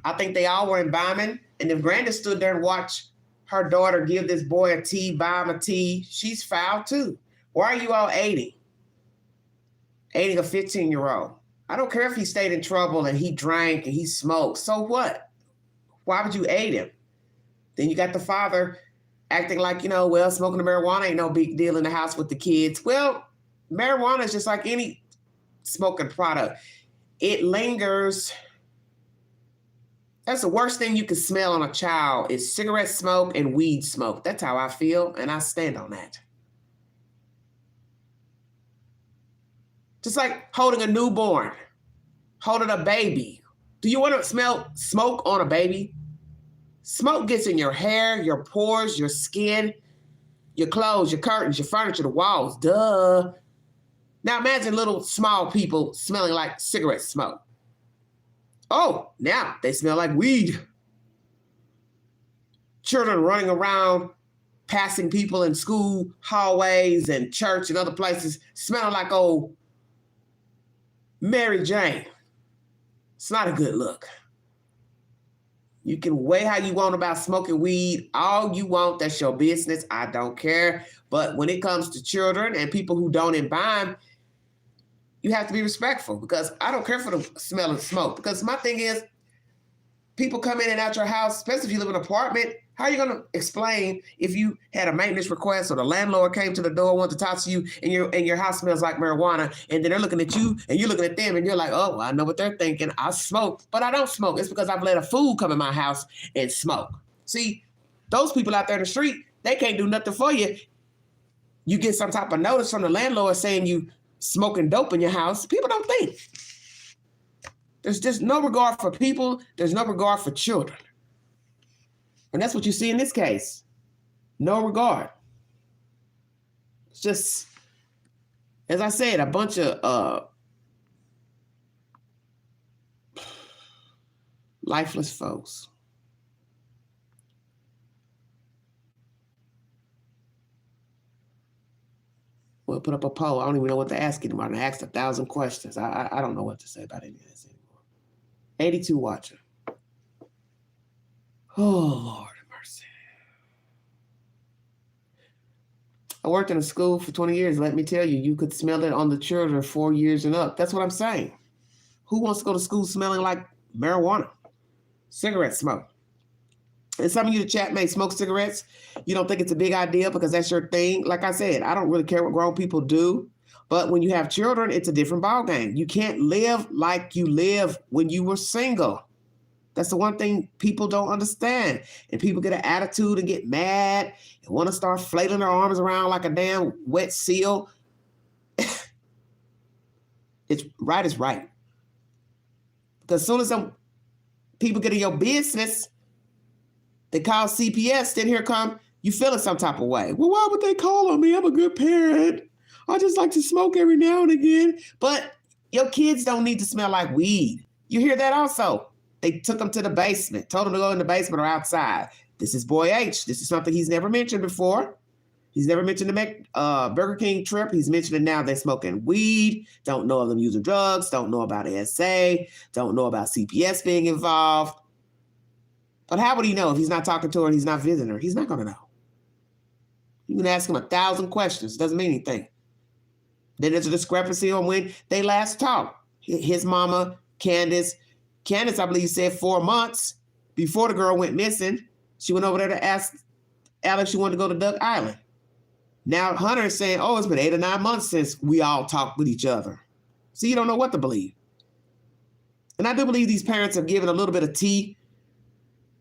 I think they all were imbibing. And if Granda stood there and watched her daughter give this boy a tea, buy him a tea, she's foul too. Why are you all aiding a 15-year-old? I don't care if he stayed in trouble and he drank and he smoked. So what? Why would you aid him? Then you got the father acting like, well, smoking the marijuana ain't no big deal in the house with the kids. Well, marijuana is just like any smoking product. It lingers. That's the worst thing you can smell on a child is cigarette smoke and weed smoke. That's how I feel, and I stand on that. Just like holding a newborn, holding a baby. Do you want to smell smoke on a baby? Smoke gets in your hair, your pores, your skin, your clothes, your curtains, your furniture, the walls. Duh. Now imagine little small people smelling like cigarette smoke. Oh, now they smell like weed. Children running around, passing people in school hallways and church and other places, smelling like old Mary Jane. It's not a good look. You can weigh how you want about smoking weed, all you want, that's your business. I don't care. But when it comes to children and people who don't imbibe, you have to be respectful because I don't care for the smell of smoke. Because my thing is, people come in and out your house, especially if you live in an apartment, how are you going to explain if you had a maintenance request or the landlord came to the door, wanted to talk to you, and your house smells like marijuana, and then they're looking at you, and you're looking at them, and you're like, oh, well, I know what they're thinking. I smoke, but I don't smoke. It's because I've let a fool come in my house and smoke. See, those people out there in the street, they can't do nothing for you. You get some type of notice from the landlord saying you smoking dope in your house. People don't think. There's just no regard for people. There's no regard for children. And that's what you see in this case. No regard. It's just, as I said, a bunch of Lifeless foes. We'll put up a poll. I don't even know what to ask anymore. I asked 1,000 questions. I don't know what to say about any of this anymore. 82 watching. Oh, Lord have mercy. I worked in a school for 20 years. Let me tell you, you could smell it on the children 4 years and up. That's what I'm saying. Who wants to go to school smelling like marijuana? Cigarette smoke. And some of you in the chat may smoke cigarettes. You don't think it's a big idea because that's your thing. Like I said, I don't really care what grown people do. But when you have children, it's a different ballgame. You can't live like you lived when you were single. That's the one thing people don't understand. And people get an attitude and get mad and want to start flailing their arms around like a damn wet seal. It's right is right. Because as soon as some people get in your business, they call CPS, then here come, you feeling some type of way. Well, why would they call on me? I'm a good parent. I just like to smoke every now and again. But your kids don't need to smell like weed. You hear that also? They took him to the basement, told him to go in the basement or outside. This is Boy H. This is something he's never mentioned before. He's never mentioned the Burger King trip. He's mentioning now they're smoking weed, don't know of them using drugs, don't know about ASA, don't know about CPS being involved. But how would he know if he's not talking to her and he's not visiting her? He's not going to know. You can ask him 1,000 questions. Doesn't mean anything. Then there's a discrepancy on when they last talked. His mama, Candace, I believe, said 4 months before the girl went missing. She went over there to ask Alex if she wanted to go to Duck Island. Now Hunter is saying, oh, it's been 8 or 9 months since we all talked with each other. So you don't know what to believe. And I do believe these parents have given a little bit of tea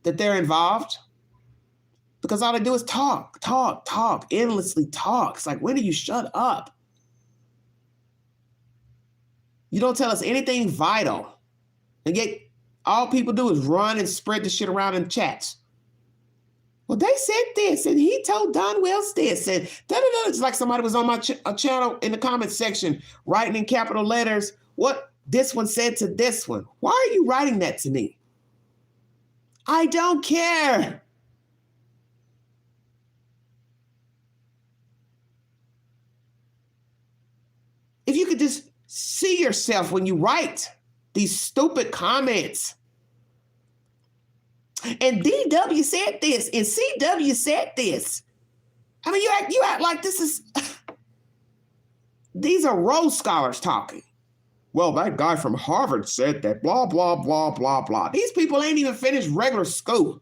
that they're involved, because all they do is talk, endlessly talk. It's like, when do you shut up? You don't tell us anything vital. And yet all people do is run and spread the shit around in chats. Well, they said this, and he told Don Wells this, and da-da-da. It's like somebody was on my channel in the comment section writing in capital letters what this one said to this one. Why are you writing that to me? I don't care. If you could just see yourself when you write these stupid comments. And DW said this, and CW said this. I mean, you act like this is, these are Rhodes scholars talking. Well, that guy from Harvard said that, blah, blah, blah, blah, blah. These people ain't even finished regular school.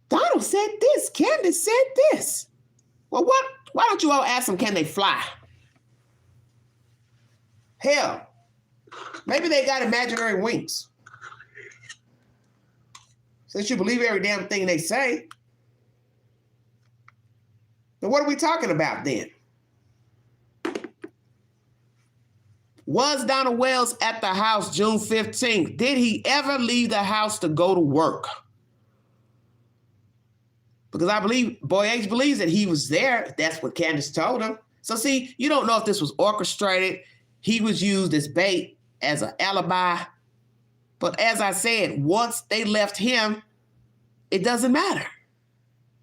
Donald said this. Candace said this. Well, why don't you all ask them, can they fly? Hell, maybe they got imaginary wings. Since you believe every damn thing they say, then what are we talking about then? Was Donald Wells at the house June 15th? Did he ever leave the house to go to work? Because I believe Boy H believes that he was there. That's what Candace told him. So see, you don't know if this was orchestrated. He was used as bait, as an alibi. But as I said, once they left him, it doesn't matter.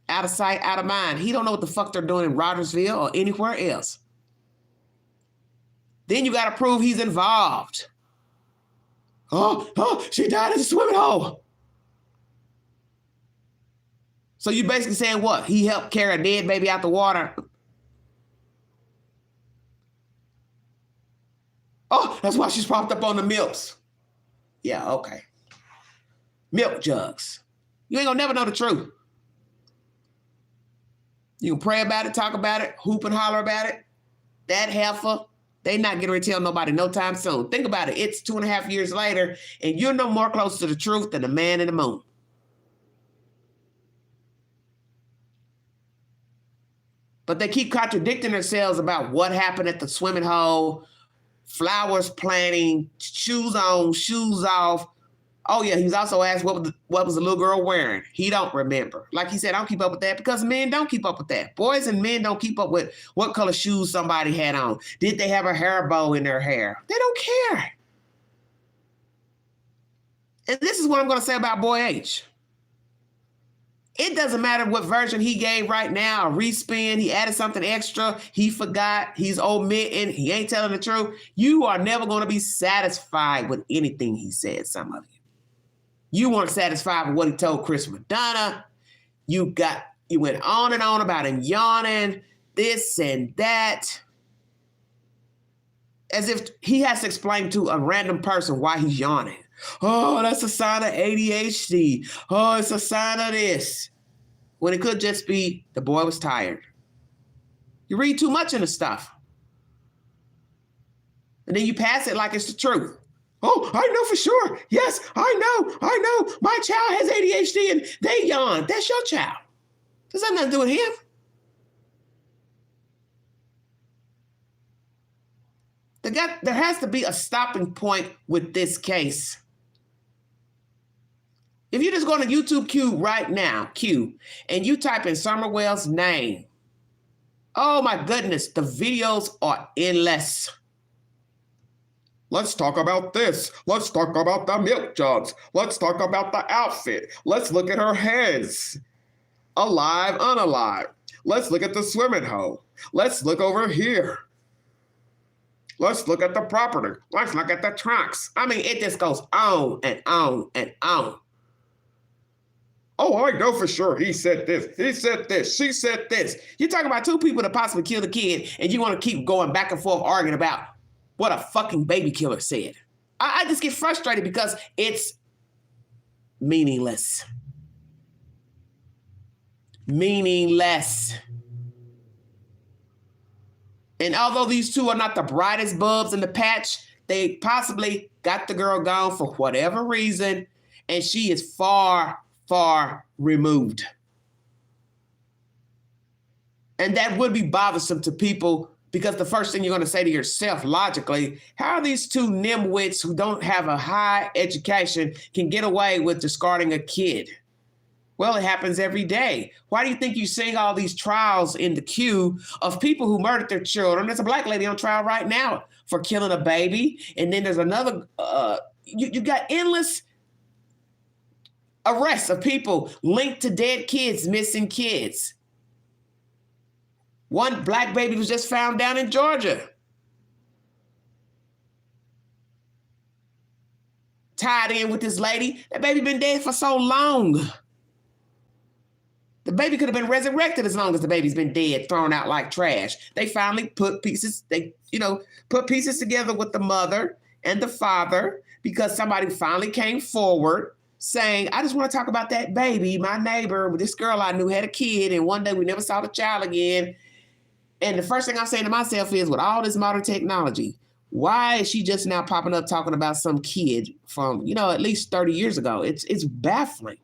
Out of sight, out of mind. He don't know what the fuck they're doing in Rogersville or anywhere else. Then you got to prove he's involved. Oh, she died in the swimming hole. So you basically saying what? He helped carry a dead baby out the water. Oh, that's why she's propped up on the milks. Yeah, okay. Milk jugs. You ain't gonna never know the truth. You can pray about it, talk about it, hoop and holler about it. That heifer, they not getting ready to tell nobody no time soon. Think about it. It's 2.5 years later, and you're no more close to the truth than the man in the moon. But they keep contradicting themselves about what happened at the swimming hole, flowers planting, shoes on, shoes off. Oh yeah, he was also asked what was the little girl wearing. He don't remember. Like he said, I don't keep up with that because men don't keep up with that. Boys and men don't keep up with what color shoes somebody had on. Did they have a hair bow in their hair? They don't care. And this is what I'm going to say about Boy H. It doesn't matter what version he gave right now, a respin, he added something extra, he forgot, he's omitting, he ain't telling the truth. You are never going to be satisfied with anything he said, some of you. You weren't satisfied with what he told Chris Madonna. You went on and on about him yawning, this and that. As if he has to explain to a random person why he's yawning. Oh, that's a sign of ADHD. Oh, it's a sign of this. When it could just be the boy was tired. You read too much into stuff. And then you pass it like it's the truth. Oh, I know for sure. Yes, I know. My child has ADHD and they yawn. That's your child. Does that have nothing to do with him? There has to be a stopping point with this case. If you just go to YouTube Q right now, and you type in Summerwell's name, oh my goodness, the videos are endless. Let's talk about this. Let's talk about the milk jugs. Let's talk about the outfit. Let's look at her heads. Alive, unalive. Let's look at the swimming hole. Let's look over here. Let's look at the property. Let's look at the trunks. I mean, it just goes on and on and on. Oh, I know for sure. He said this. He said this. She said this. You're talking about two people that possibly killed a kid, and you want to keep going back and forth arguing about what a fucking baby killer said. I just get frustrated because it's meaningless. Meaningless. And although these two are not the brightest bulbs in the patch, they possibly got the girl gone for whatever reason, and she is far removed. And that would be bothersome to people because the first thing you're going to say to yourself logically, how are these two nimwits who don't have a high education can get away with discarding a kid? Well, it happens every day. Why do you think you seeing all these trials in the queue of people who murdered their children? There's a black lady on trial right now for killing a baby. And then there's another, you got endless arrests of people linked to dead kids, missing kids. One black baby was just found down in Georgia. Tied in with this lady. That baby been dead for so long. The baby could have been resurrected as long as the baby's been dead, thrown out like trash. They finally put pieces together with the mother and the father because somebody finally came forward saying, I just want to talk about that baby. My neighbor, this girl I knew had a kid, and one day we never saw the child again. And the first thing I'm saying to myself is, with all this modern technology, why is she just now popping up talking about some kid from, at least 30 years ago? It's baffling.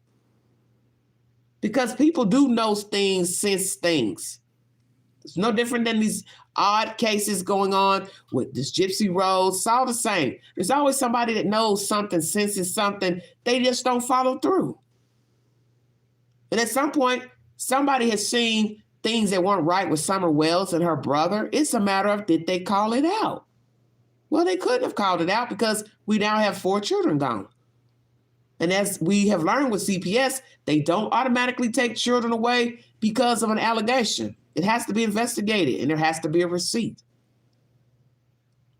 Because people do know things, sense things. It's no different than these odd cases going on with this Gypsy Rose. It's all the same. There's always somebody that knows something, senses something. They just don't follow through. And at some point, somebody has seen things that weren't right with Summer Wells and her brother. It's a matter of, did they call it out? Well, they couldn't have called it out because we now have 4 children gone. And as we have learned with CPS, they don't automatically take children away because of an allegation. It has to be investigated, and there has to be a receipt.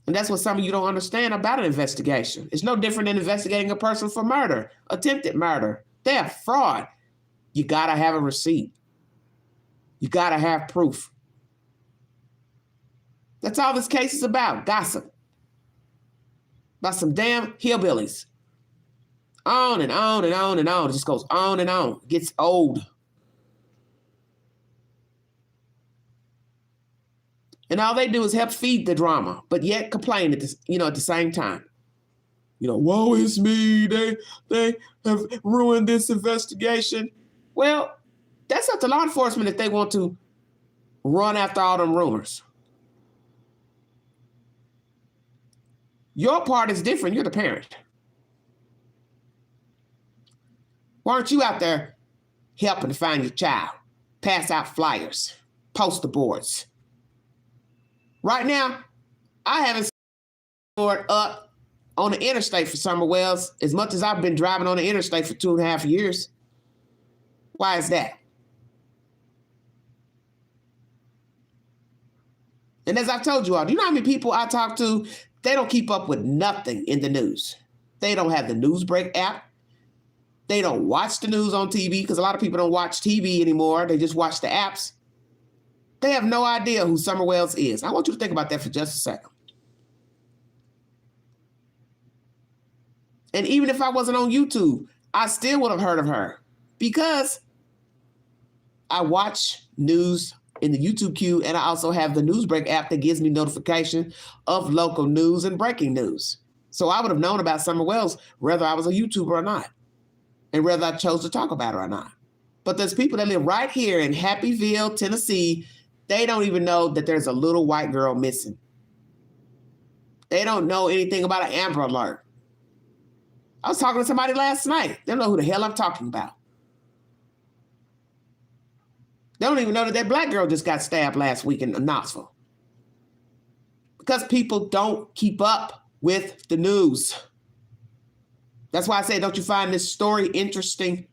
And that's what some of you don't understand about an investigation. It's no different than investigating a person for murder, attempted murder, theft, fraud. You got to have a receipt. You got to have proof. That's all this case is about, gossip. About some damn hillbillies. On and on and on and on. It just goes on and on. It gets old. And all they do is help feed the drama, but yet complain at the same time. Woe is me. They have ruined this investigation. Well, that's up to law enforcement if they want to run after all them rumors. Your part is different. You're the parent. Why aren't you out there helping to find your child? Pass out flyers, poster boards. Right now, I haven't seen a board up on the interstate for Summer Wells as much as I've been driving on the interstate for 2.5 years. Why is that? And as I've told you all, do you know how many people I talk to, they don't keep up with nothing in the news. They don't have the Newsbreak app. They don't watch the news on TV because a lot of people don't watch TV anymore. They just watch the apps. They have no idea who Summer Wells is. I want you to think about that for just a second. And even if I wasn't on YouTube, I still would have heard of her because I watch news in the YouTube queue, and I also have the Newsbreak app that gives me notification of local news and breaking news. So I would have known about Summer Wells whether I was a YouTuber or not, and whether I chose to talk about her or not. But there's people that live right here in Happyville, Tennessee. They don't even know that there's a little white girl missing. They don't know anything about an Amber Alert. I was talking to somebody last night. They don't know who the hell I'm talking about. They don't even know that that black girl just got stabbed last week in Knoxville. Because people don't keep up with the news. That's why I say, don't you find this story interesting?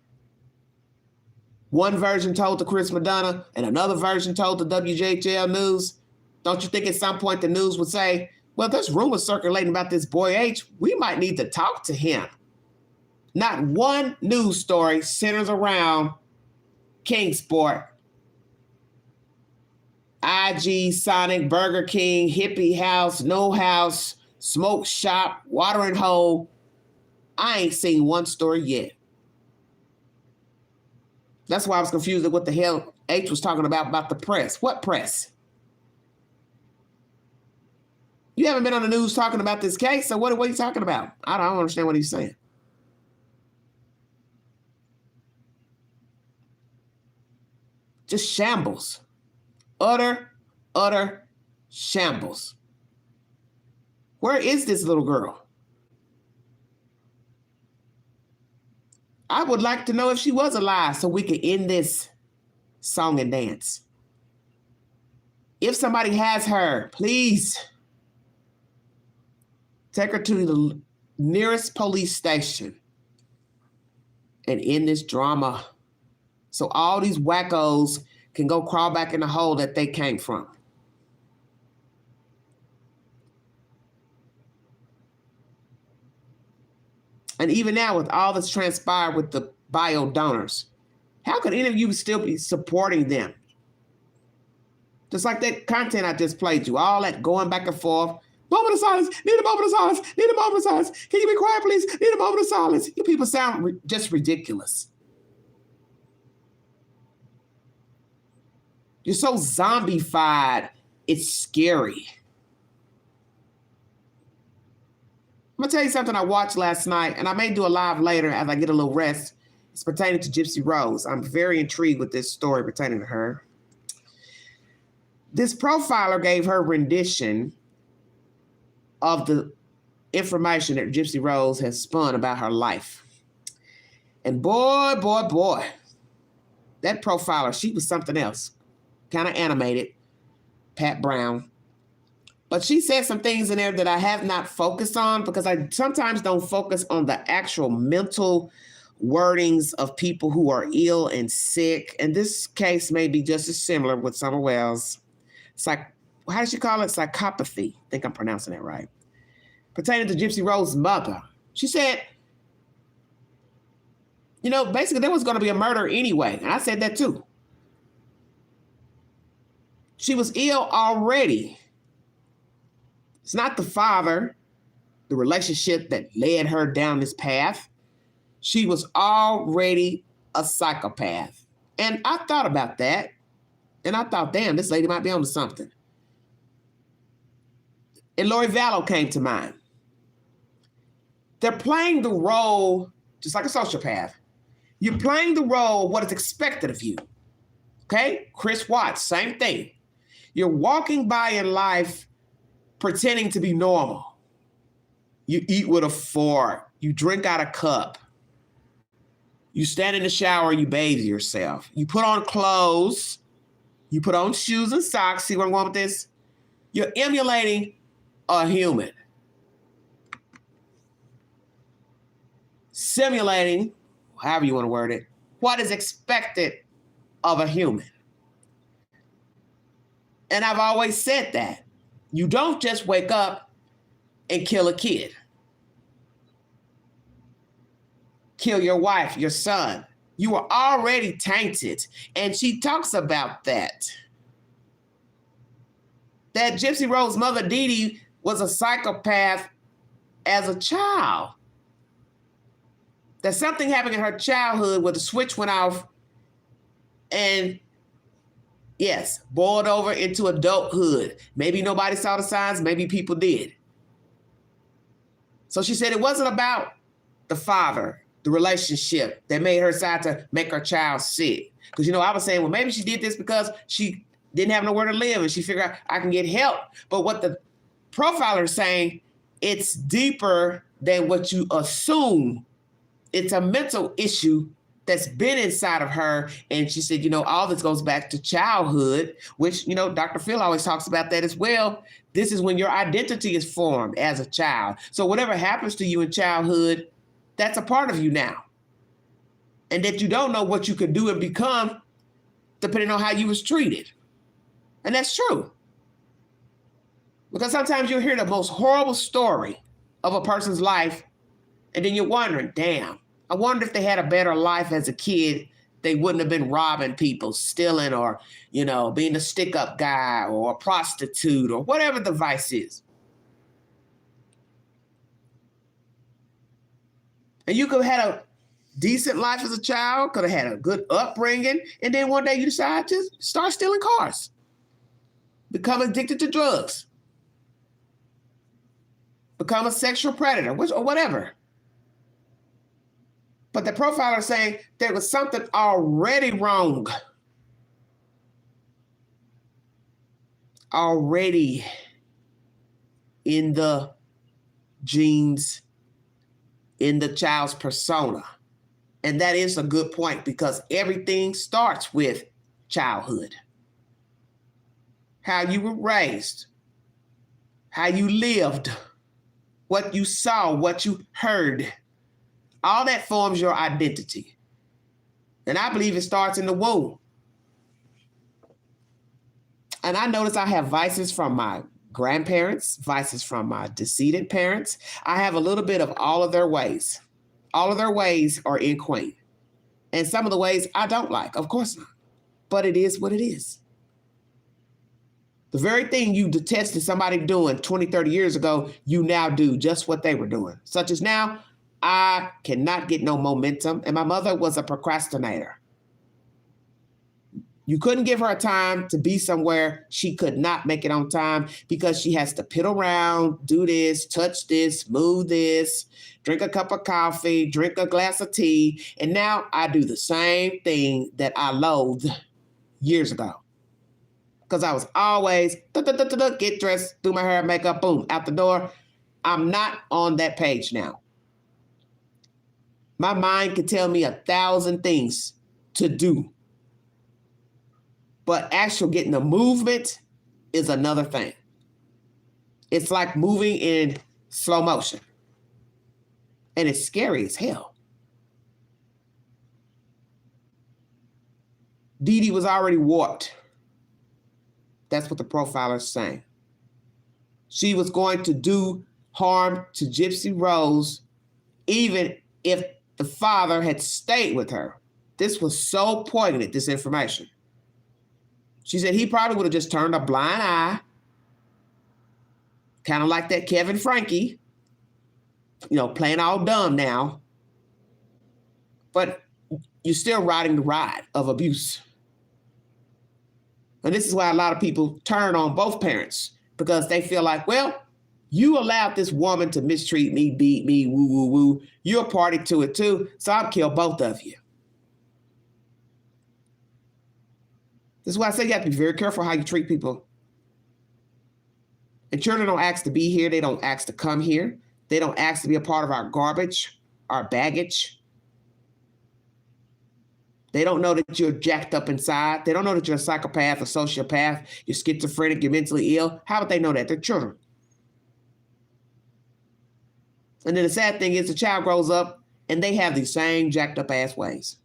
One version told to Chris Madonna and another version told to WJHL News. Don't you think at some point the news would say, well, there's rumors circulating about this boy H. We might need to talk to him. Not one news story centers around Kingsport, IG, Sonic, Burger King, Hippie House, No House, Smoke Shop, Watering Hole. I ain't seen one story yet. That's why I was confused at what the hell H was talking about the press. What press? You haven't been on the news talking about this case, so what are you talking about? I don't understand what he's saying. Just shambles. Utter shambles. Where is this little girl? I would like to know if she was alive so we could end this song and dance. If somebody has her, please take her to the nearest police station and end this drama so all these wackos can go crawl back in the hole that they came from. And even now, with all that's transpired with the bio donors, how could any of you still be supporting them? Just like that content I just played you, all that going back and forth. Moment of silence, need a moment of silence, need a moment of silence. Can you be quiet, please? Need a moment of silence. You people sound just ridiculous. You're so zombified, it's scary. I'm gonna tell you something I watched last night, and I may do a live later as I get a little rest. It's pertaining to Gypsy Rose. I'm very intrigued with this story pertaining to her. This profiler gave her rendition of the information that Gypsy Rose has spun about her life. And boy, that profiler, she was something else. Kind of animated, Pat Brown. But she said some things in there that I have not focused on because I sometimes don't focus on the actual mental wordings of people who are ill and sick. And this case may be just as similar with Summer Wells. It's like, how does she call it? Psychopathy. I think I'm pronouncing that right. Pertaining to Gypsy Rose's mother. She said, basically there was going to be a murder anyway. And I said that too. She was ill already. It's not the father, the relationship that led her down this path. She was already a psychopath. And I thought about that. And I thought, damn, this lady might be onto something. And Lori Vallow came to mind. They're playing the role, just like a sociopath. You're playing the role of what is expected of you. Okay? Chris Watts, same thing. You're walking by in life pretending to be normal. You eat with a fork. You drink out a cup. You stand in the shower, you bathe yourself. You put on clothes, you put on shoes and socks. See where I'm going with this? You're emulating a human. Simulating, however you want to word it, what is expected of a human. And I've always said that. You don't just wake up and kill a kid. Kill your wife, your son. You are already tainted. And she talks about that. That Gypsy Rose's mother, Dee Dee, was a psychopath as a child. That something happened in her childhood where the switch went off and, yes, boiled over into adulthood. Maybe nobody saw the signs, maybe people did. So she said it wasn't about the father, the relationship that made her decide to make her child sick. Because, I was saying, well, maybe she did this because she didn't have nowhere to live and she figured out I can get help. But what the profiler is saying, it's deeper than what you assume. It's a mental issue that's been inside of her. And she said, all this goes back to childhood, which, Dr. Phil always talks about that as well. This is when your identity is formed as a child. So whatever happens to you in childhood, that's a part of you now. And that you don't know what you could do and become depending on how you was treated. And that's true. Because sometimes you'll hear the most horrible story of a person's life, and then you're wondering, damn, I wonder if they had a better life as a kid, they wouldn't have been robbing people, stealing, or, being a stick-up guy or a prostitute or whatever the vice is. And you could have had a decent life as a child, could have had a good upbringing, and then one day you decide to start stealing cars, become addicted to drugs, become a sexual predator, or whatever. But the profiler is saying there was something already wrong. Already in the genes, in the child's persona. And that is a good point because everything starts with childhood. How you were raised, how you lived, what you saw, what you heard. All that forms your identity. And I believe it starts in the womb. And I notice I have vices from my grandparents, vices from my decedent parents. I have a little bit of all of their ways. All of their ways are in Queen. And some of the ways I don't like, of course not. But it is what it is. The very thing you detested somebody doing 20, 30 years ago, you now do just what they were doing. Such as now, I cannot get no momentum. And my mother was a procrastinator. You couldn't give her a time to be somewhere. She could not make it on time because she has to piddle around, do this, touch this, move this, drink a cup of coffee, drink a glass of tea. And now I do the same thing that I loathed years ago. Because I was always get dressed, do my hair, makeup, boom, out the door. I'm not on that page now. My mind can tell me 1,000 things to do. But actual getting the movement is another thing. It's like moving in slow motion. And it's scary as hell. Dee Dee was already warped. That's what the profiler is saying. She was going to do harm to Gypsy Rose, even if the father had stayed with her. This was so poignant, this information. She said he probably would have just turned a blind eye, kind of like that Kevin Frankie, playing all dumb now. But you're still riding the ride of abuse. And this is why a lot of people turn on both parents, because they feel like, well, you allowed this woman to mistreat me, beat me, woo, woo, woo. You're a party to it too, so I'll kill both of you. This is why I say you have to be very careful how you treat people. And children don't ask to be here. They don't ask to come here. They don't ask to be a part of our garbage, our baggage. They don't know that you're jacked up inside. They don't know that you're a psychopath, a sociopath, you're schizophrenic, you're mentally ill. How would they know that? They're children. And then the sad thing is the child grows up and they have these same jacked up ass ways.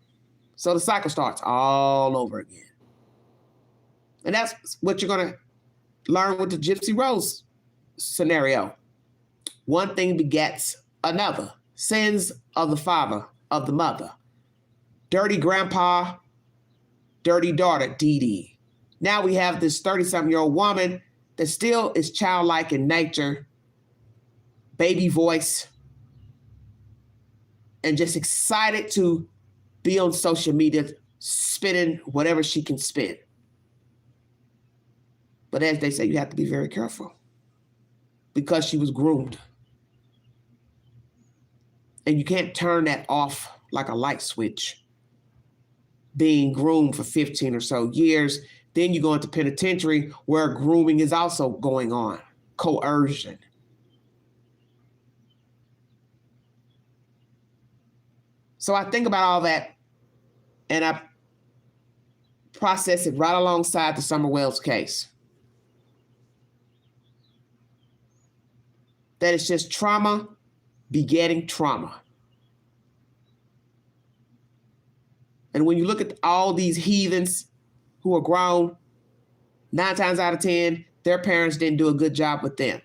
So the cycle starts all over again. And that's what you're going to learn with the Gypsy Rose scenario. One thing begets another. Sins of the father, of the mother. Dirty grandpa, dirty daughter, Dee Dee. Now we have this 30-something-year-old woman that still is childlike in nature, baby voice, and just excited to be on social media, spitting whatever she can spit. But as they say, you have to be very careful because she was groomed. And you can't turn that off like a light switch. Being groomed for 15 or so years, then you go into penitentiary where grooming is also going on, coercion. So I think about all that and I process it right alongside the Summer Wells case. That it's just trauma begetting trauma. And when you look at all these heathens who are grown, 9 times out of 10, their parents didn't do a good job with them.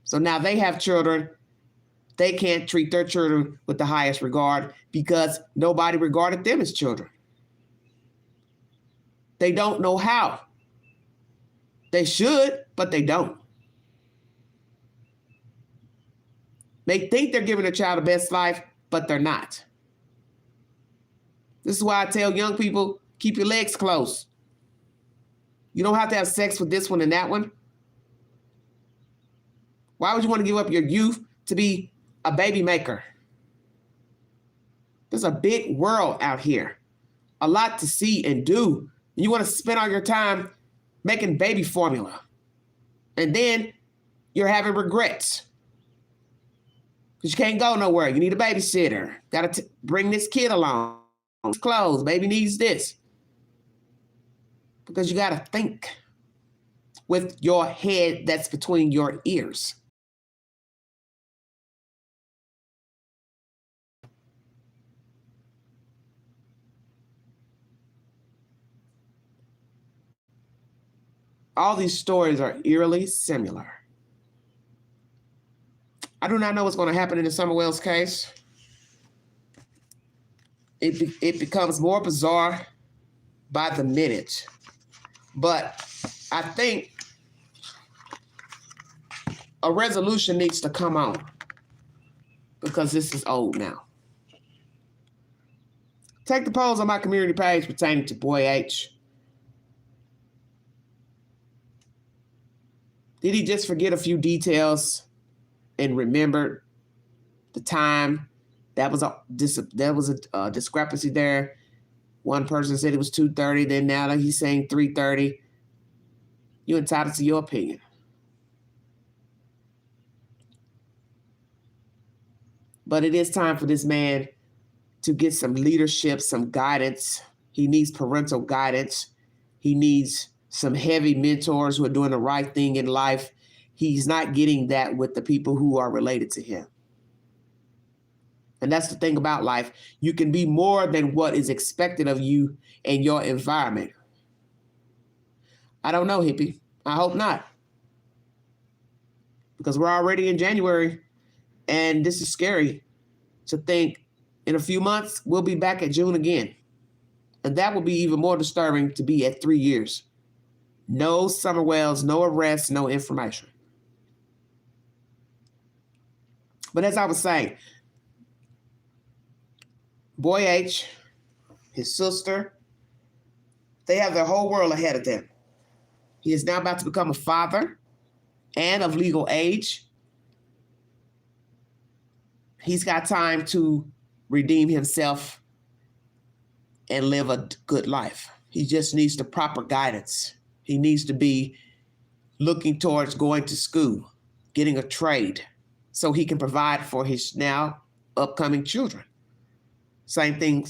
So now they have children. They can't treat their children with the highest regard because nobody regarded them as children. They don't know how. They should, but they don't. They think they're giving their child the best life, but they're not. This is why I tell young people, keep your legs close. You don't have to have sex with this one and that one. Why would you want to give up your youth to be a baby maker? There's a big world out here, a lot to see and do. You want to spend all your time making baby formula. And then you're having regrets. Because you can't go nowhere. You need a babysitter. Got to bring this kid along. Clothes. Baby needs this. Because you got to think with your head that's between your ears. All these stories are eerily similar. I do not know what's going to happen in the Summer Wells case. It becomes more bizarre by the minute. But I think a resolution needs to come on because this is old now. Take the polls on my community page pertaining to Boy H. Did he just forget a few details and remember the time? That was a discrepancy there. One person said it was 2:30, then now he's saying 3:30. You're entitled to your opinion. But it is time for this man to get some leadership, some guidance. He needs parental guidance. He needs some heavy mentors who are doing the right thing in life. He's not getting that with the people who are related to him. And that's the thing about life. You can be more than what is expected of you and your environment. I don't know, hippie. I hope not. Because we're already in January, and this is scary to think in a few months, we'll be back at June again. And that will be even more disturbing to be at 3 years. No Summer Wells, no arrests, no information. But as I was saying, Boy H, his sister, they have their whole world ahead of them. He is now about to become a father and of legal age. He's got time to redeem himself and live a good life. He just needs the proper guidance. He needs to be looking towards going to school, getting a trade, so he can provide for his now upcoming children. Same thing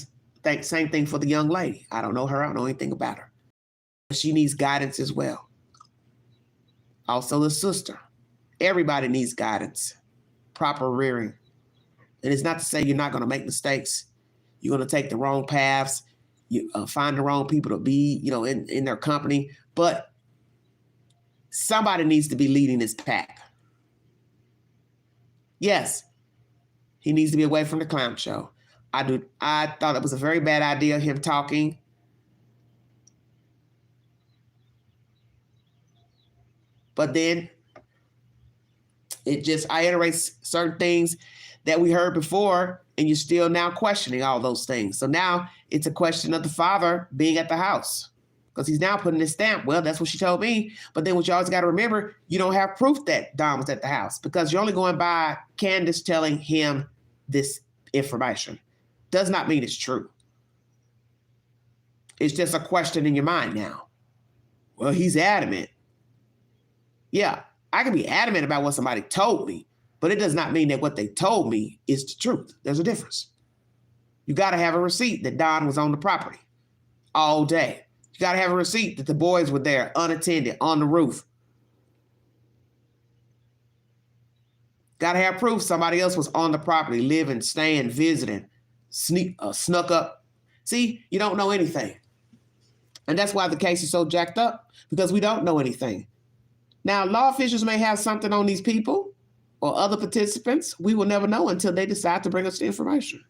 Same thing for the young lady. I don't know her. I don't know anything about her. She needs guidance as well. Also the sister. Everybody needs guidance, proper rearing. And it's not to say you're not going to make mistakes. You're going to take the wrong paths. You find the wrong people to be, in their company. But somebody needs to be leading this pack. Yes, he needs to be away from the clown show. I thought it was a very bad idea, him talking. But then I iterate certain things that we heard before, and you're still now questioning all those things. So now it's a question of the father being at the house, because he's now putting his stamp. Well, that's what she told me. But then what you always got to remember, you don't have proof that Don was at the house, because you're only going by Candace telling him this information. Does not mean it's true. It's just a question in your mind now. Well, he's adamant. Yeah, I can be adamant about what somebody told me, but it does not mean that what they told me is the truth. There's a difference. You got to have a receipt that Don was on the property all day. You got to have a receipt that the boys were there unattended on the roof. Got to have proof somebody else was on the property, living, staying, visiting, snuck up. See, you don't know anything. And that's why the case is so jacked up, because we don't know anything. Now, law officials may have something on these people or other participants. We will never know until they decide to bring us the information.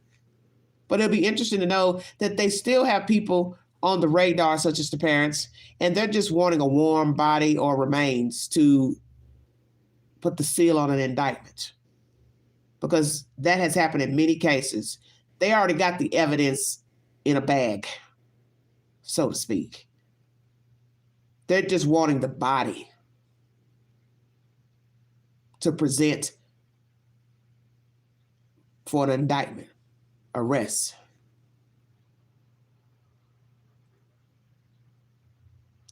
But it'll be interesting to know that they still have people on the radar, such as the parents, and they're just wanting a warm body or remains to put the seal on an indictment. Because that has happened in many cases. They already got the evidence in a bag, so to speak. They're just wanting the body to present for an indictment, arrest.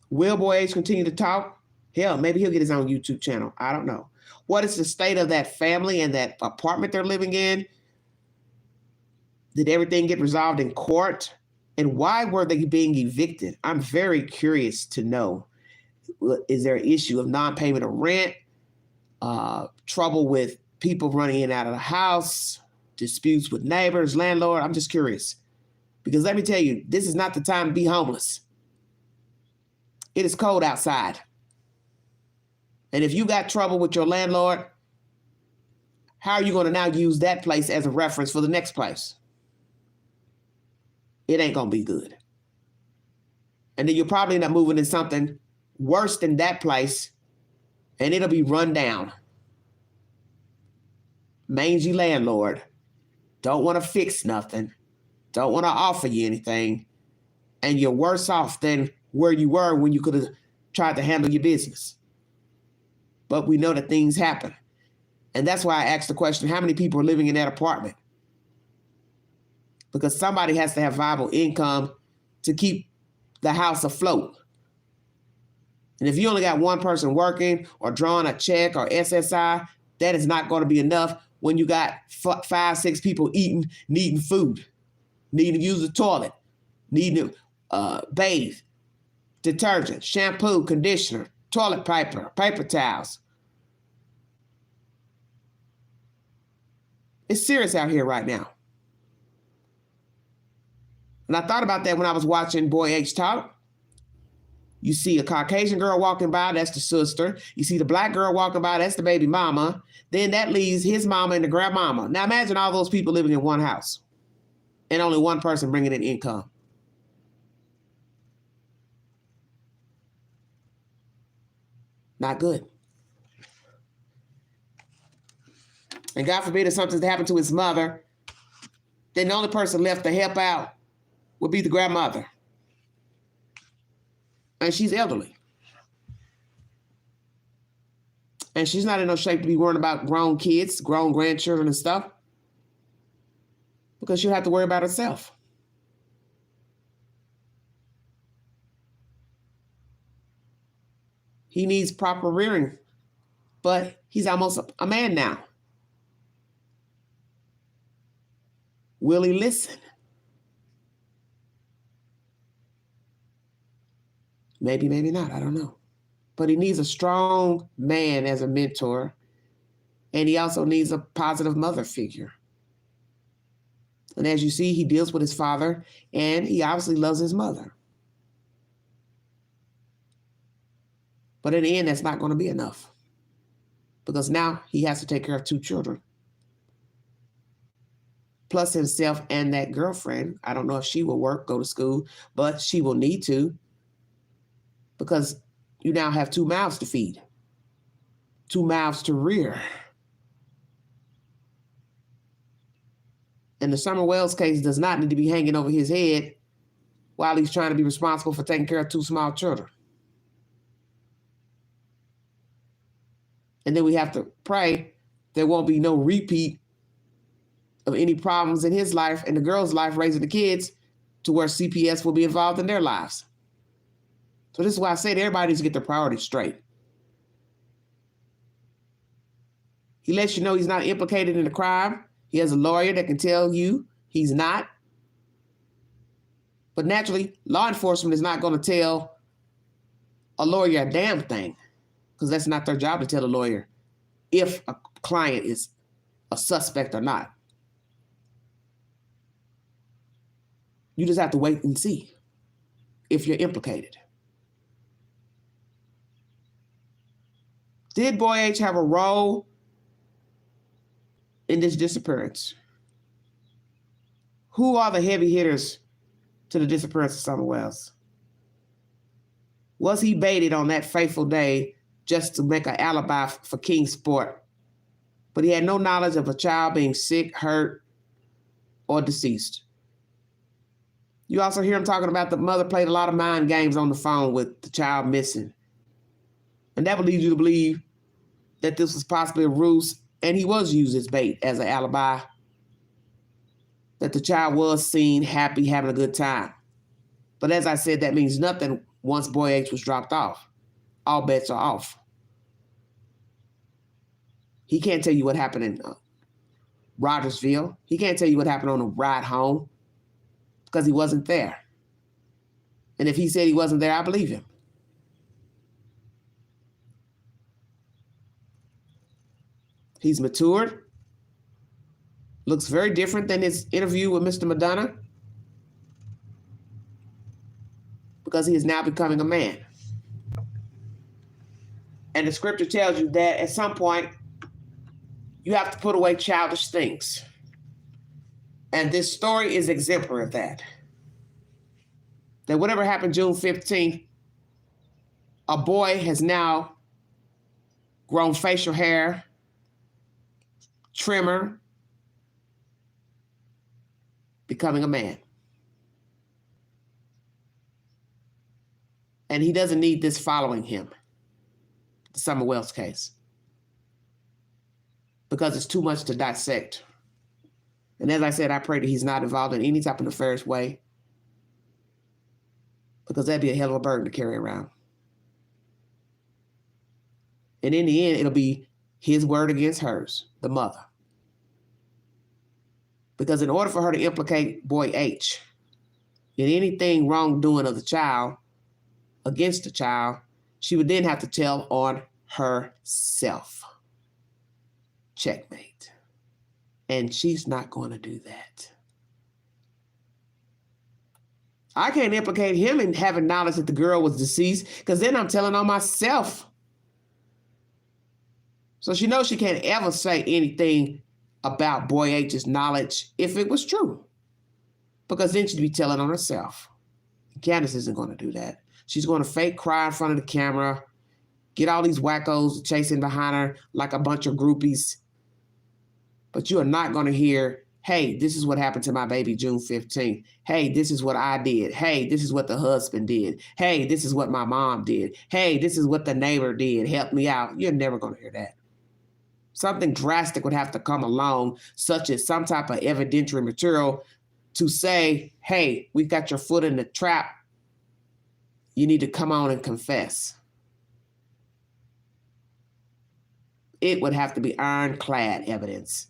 Will Boy H continue to talk? Hell, maybe he'll get his own YouTube channel. I don't know. What is the state of that family and that apartment they're living in? Did everything get resolved in court? And why were they being evicted? I'm very curious to know. Is there an issue of non-payment of rent? Trouble with people running in and out of the house? Disputes with neighbors, landlord? I'm just curious. Because let me tell you, this is not the time to be homeless. It is cold outside. And if you got trouble with your landlord, how are you going to now use that place as a reference for the next place? It ain't going to be good. And then you'll probably end up moving in something worse than that place, and it'll be run down. Mangy landlord. Don't want to fix nothing. Don't want to offer you anything. And you're worse off than where you were when you could have tried to handle your business. But we know that things happen. And that's why I asked the question, how many people are living in that apartment? Because somebody has to have viable income to keep the house afloat. And if you only got one person working or drawing a check or SSI, that is not going to be enough when you got 5, 6 people eating, needing food, needing to use the toilet, needing to bathe, detergent, shampoo, conditioner, toilet paper, paper towels. It's serious out here right now. And I thought about that when I was watching Boy H talk. You see a Caucasian girl walking by, that's the sister. You see the black girl walking by, that's the baby mama. Then that leaves his mama and the grandmama. Now imagine all those people living in one house and only one person bringing in income. Not good. And God forbid if something happened to his mother, then the only person left to help out would be the grandmother. And she's elderly. And she's not in no shape to be worrying about grown kids, grown grandchildren and stuff. Because she'll have to worry about herself. He needs proper rearing. But he's almost a man now. Will he listen? Maybe, maybe not. I don't know. But he needs a strong man as a mentor. And he also needs a positive mother figure. And as you see, he deals with his father, and he obviously loves his mother. But in the end, that's not going to be enough. Because now he has to take care of 2 children. Plus himself and that girlfriend. I don't know if she will work, go to school, but she will need to. Because you now have 2 mouths to feed. 2 mouths to rear. And the Summer Wells case does not need to be hanging over his head while he's trying to be responsible for taking care of 2 small children. And then we have to pray there won't be no repeat of any problems in his life and the girl's life raising the kids to where CPS will be involved in their lives. So this is why I say that everybody needs to get their priorities straight. He lets you know he's not implicated in the crime. He has a lawyer that can tell you he's not. But naturally, law enforcement is not going to tell a lawyer a damn thing, because that's not their job to tell a lawyer if a client is a suspect or not. You just have to wait and see if you're implicated. Did Boy H have a role in this disappearance? Who are the heavy hitters to the disappearance of Summer Wells? Was he baited on that fateful day just to make an alibi for King Sport? But he had no knowledge of a child being sick, hurt, or deceased. You also hear him talking about the mother played a lot of mind games on the phone with the child missing. And that would lead you to believe that this was possibly a ruse, and he was used as bait, as an alibi, that the child was seen happy, having a good time. But as I said, that means nothing once Boy H was dropped off. All bets are off. He can't tell you what happened in Rogersville. He can't tell you what happened on the ride home because he wasn't there. And if he said he wasn't there, I believe him. He's matured. Looks very different than his interview with Mr. Madonna, because he is now becoming a man. And the scripture tells you that at some point, you have to put away childish things. And this story is exemplary of that. That whatever happened June 15th, a boy has now grown facial hair, trimmer, becoming a man. And he doesn't need this following him, the Summer Wells case, because it's too much to dissect. And as I said, I pray that he's not involved in any type of nefarious way, because that'd be a hell of a burden to carry around. And in the end, it'll be his word against hers, the mother. Because in order for her to implicate Boy H in anything wrongdoing of the child, against the child, she would then have to tell on herself. Checkmate. And she's not going to do that. I can't implicate him in having knowledge that the girl was deceased, because then I'm telling on myself. So she knows she can't ever say anything about Boy H's knowledge if it was true, because then she'd be telling on herself. Candace isn't going to do that. She's going to fake cry in front of the camera, get all these wackos chasing behind her like a bunch of groupies. But you are not going to hear, hey, this is what happened to my baby June 15th. Hey, this is what I did. Hey, this is what the husband did. Hey, this is what my mom did. Hey, this is what the neighbor did. Help me out. You're never going to hear that. Something drastic would have to come along, such as some type of evidentiary material to say, hey, we got your foot in the trap. You need to come on and confess. It would have to be ironclad evidence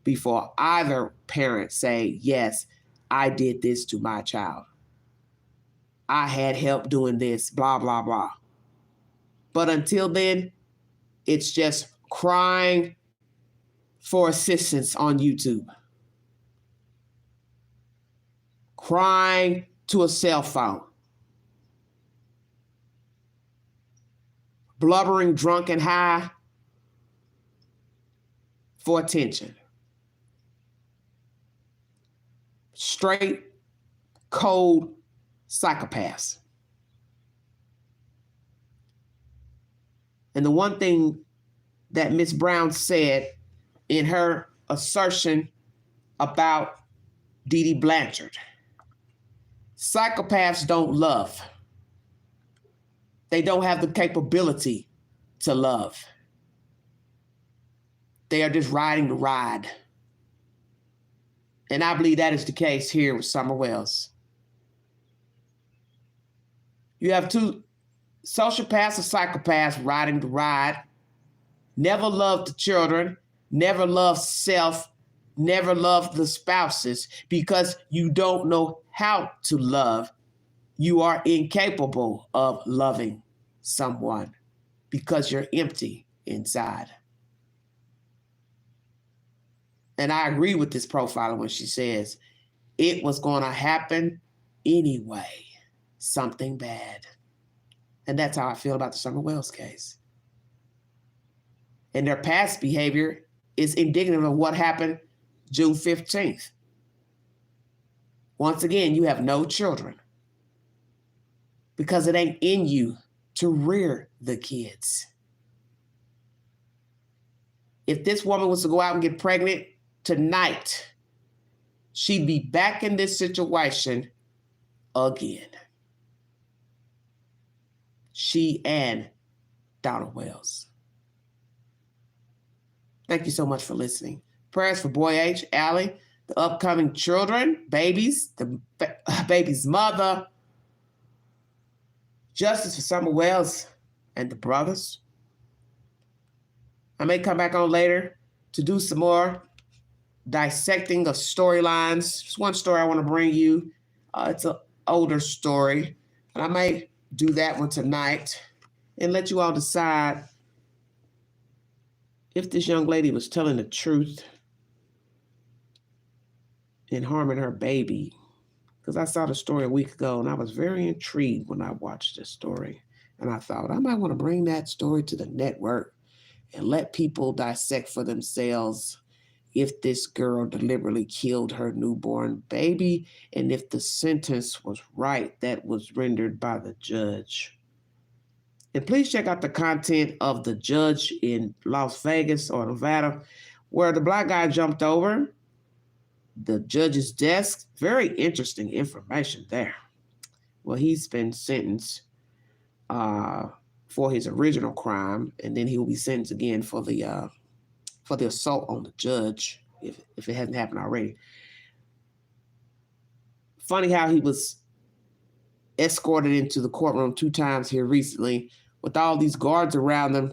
before either parent say, yes, I did this to my child. I had help doing this, blah, blah, blah. But until then, it's just crying for assistance on YouTube. Crying to a cell phone. Blubbering, drunk, and high for attention. Straight, cold psychopaths. And the one thing that Miss Brown said in her assertion about Dee Dee Blanchard, psychopaths don't love. They don't have the capability to love. They are just riding the ride. And I believe that is the case here with Summer Wells. You have two sociopaths or psychopaths riding the ride, never loved the children, never loved self, never loved the spouses, because you don't know how to love. You are incapable of loving someone because you're empty inside. And I agree with this profiler when she says it was going to happen anyway, something bad. And that's how I feel about the Summer Wells case. And their past behavior is indicative of what happened June 15th. Once again, you have no children because it ain't in you to rear the kids. If this woman was to go out and get pregnant tonight, she'd be back in this situation again. She and Donald Wells. Thank you so much for listening. Prayers for Boy H, Allie, the upcoming children, babies, the baby's mother. Justice for Summer Wells and the brothers. I may come back on later to do some more dissecting of storylines. Just one story I want to bring you. It's an older story, and I may do that one tonight and let you all decide if this young lady was telling the truth in harming her baby. Because I saw the story a week ago and I was very intrigued when I watched this story. And I thought I might want to bring that story to the network and let people dissect for themselves if this girl deliberately killed her newborn baby and if the sentence was right that was rendered by the judge. And please check out the content of the judge in Las Vegas or Nevada, where the black guy jumped over the judge's desk. Very interesting information there. Well, he's been sentenced for his original crime, and then he will be sentenced again for the assault on the judge, if it hasn't happened already. Funny how he was escorted into the courtroom 2 times here recently with all these guards around him.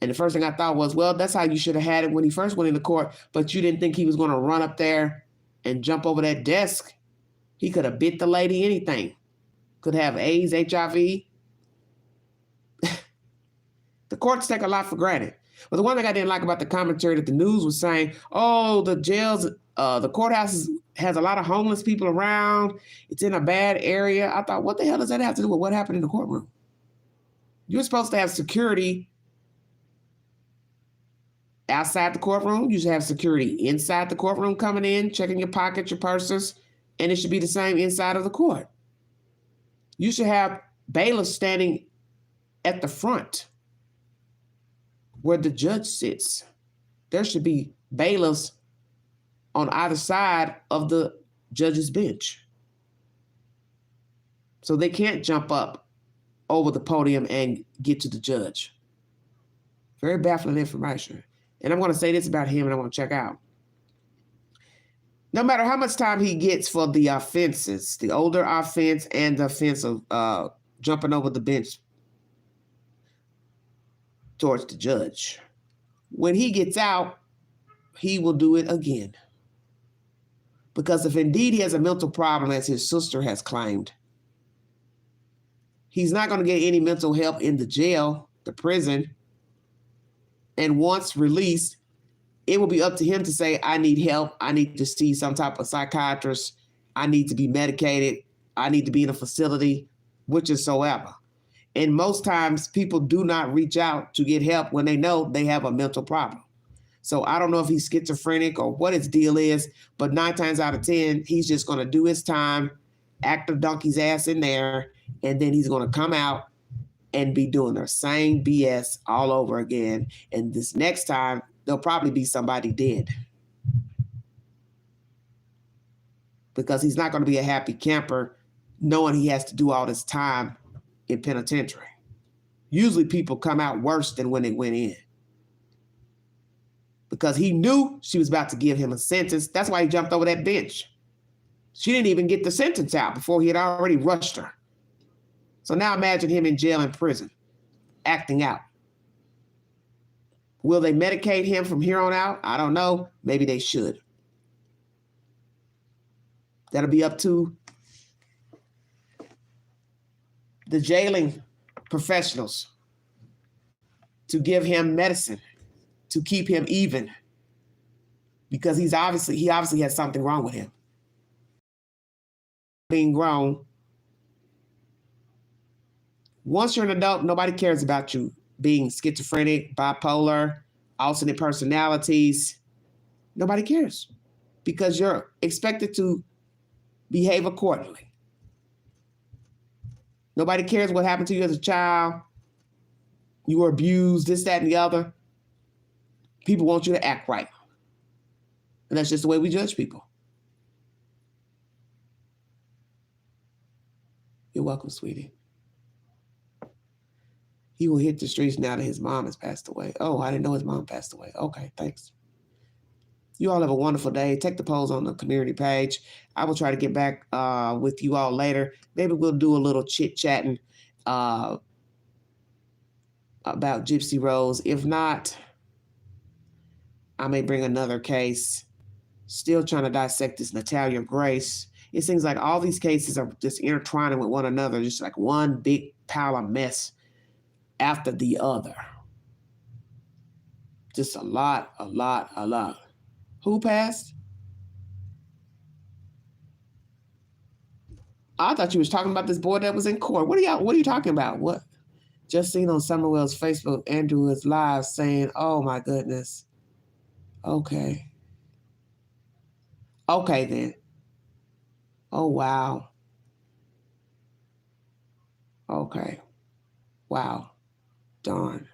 And the first thing I thought was, well, that's how you should have had it when he first went into court, but you didn't think he was going to run up there and jump over that desk. He could have bit the lady, anything. Could have AIDS, HIV. The courts take a lot for granted. But the one thing I didn't like about the commentary that the news was saying, oh, the jails, the courthouse has a lot of homeless people around. It's in a bad area. I thought, what the hell does that have to do with what happened in the courtroom? You're supposed to have security outside the courtroom. You should have security inside the courtroom coming in, checking your pockets, your purses, and it should be the same inside of the court. You should have bailiffs standing at the front where the judge sits. There should be bailiffs on either side of the judge's bench. So they can't jump up over the podium and get to the judge. Very baffling information. And I'm going to say this about him and I want to check out. No matter how much time he gets for the offenses, the older offense and the offense of jumping over the bench towards the judge, when he gets out, he will do it again. Because if indeed he has a mental problem, as his sister has claimed, He's not going to get any mental help in the jail, the prison. And once released, it will be up to him to say, I need help. I need to see some type of psychiatrist. I need to be medicated. I need to be in a facility, whichsoever. And most times people do not reach out to get help when they know they have a mental problem. So I don't know if he's schizophrenic or what his deal is, but 9 times out of 10, he's just going to do his time, act a donkey's ass in there, and then he's going to come out and be doing the same BS all over again. And this next time, there'll probably be somebody dead. Because he's not going to be a happy camper knowing he has to do all this time in penitentiary. Usually people come out worse than when they went in. Because he knew she was about to give him a sentence. That's why he jumped over that bench. She didn't even get the sentence out before he had already rushed her. So now imagine him in jail and prison, acting out. Will they medicate him from here on out? I don't know. Maybe they should. That'll be up to the jailing professionals to give him medicine, to keep him even, because he obviously has something wrong with him. Being grown, once you're an adult, nobody cares about you being schizophrenic, bipolar, alternate personalities. Nobody cares because you're expected to behave accordingly. Nobody cares what happened to you as a child. You were abused, this, that, and the other. People want you to act right. And that's just the way we judge people. You're welcome, sweetie. He will hit the streets now that his mom has passed away. Oh, I didn't know his mom passed away. Okay, thanks. You all have a wonderful day. Take the polls on the community page. I will try to get back with you all later. Maybe we'll do a little chit-chatting about Gypsy Rose. If not, I may bring another case. Still trying to dissect this Natalia Grace. It seems like all these cases are just intertwining with one another, just like one big pile of mess after the other. Just a lot. Who passed? I thought you was talking about this boy that was in court. What are you talking about? What? Just seen on Summerwell's Facebook, Andrew is live saying, oh my goodness. Okay then. Oh, wow. Okay. Wow. Darn.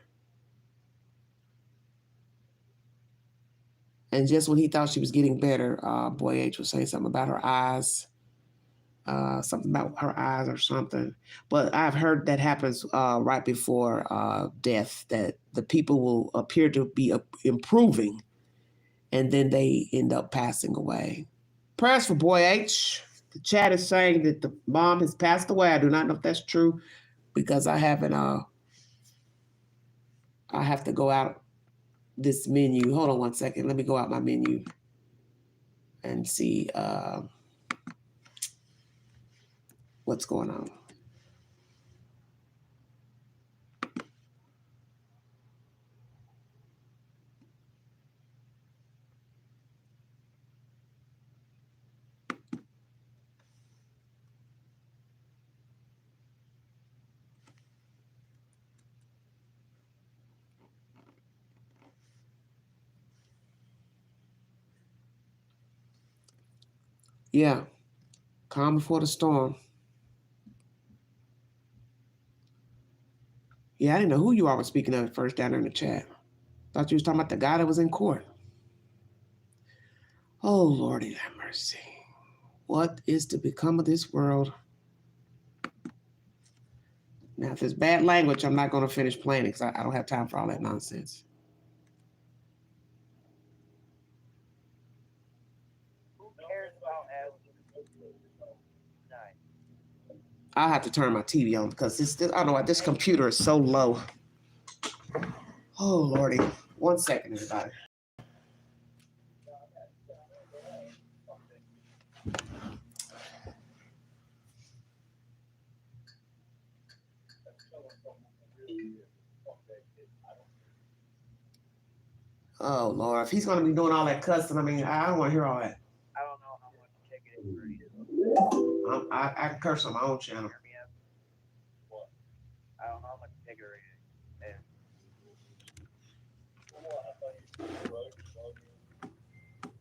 And just when he thought she was getting better, Boy H was saying something about her eyes. Something about her eyes or something. But I've heard that happens right before death, that the people will appear to be improving and then they end up passing away. Prayers for Boy H. The chat is saying that the mom has passed away. I do not know if that's true because I haven't, I have to go out this menu. Hold on one second. Let me go out my menu and see what's going on. Yeah, calm before the storm. Yeah, I didn't know who you all were speaking of at first down there in the chat. Thought you was talking about the guy that was in court. Oh, Lordy have mercy. What is to become of this world? Now, if it's bad language, I'm not going to finish playing it because I don't have time for all that nonsense. I'll have to turn my TV on because I don't know why this computer is so low. Oh, Lordy. 1 second, everybody. Oh Lord, if he's gonna be doing all that cussing, I mean, I don't want to hear all that. I don't know how much ticket is for you. I can curse on my own channel. What? I don't know how much ticket it is.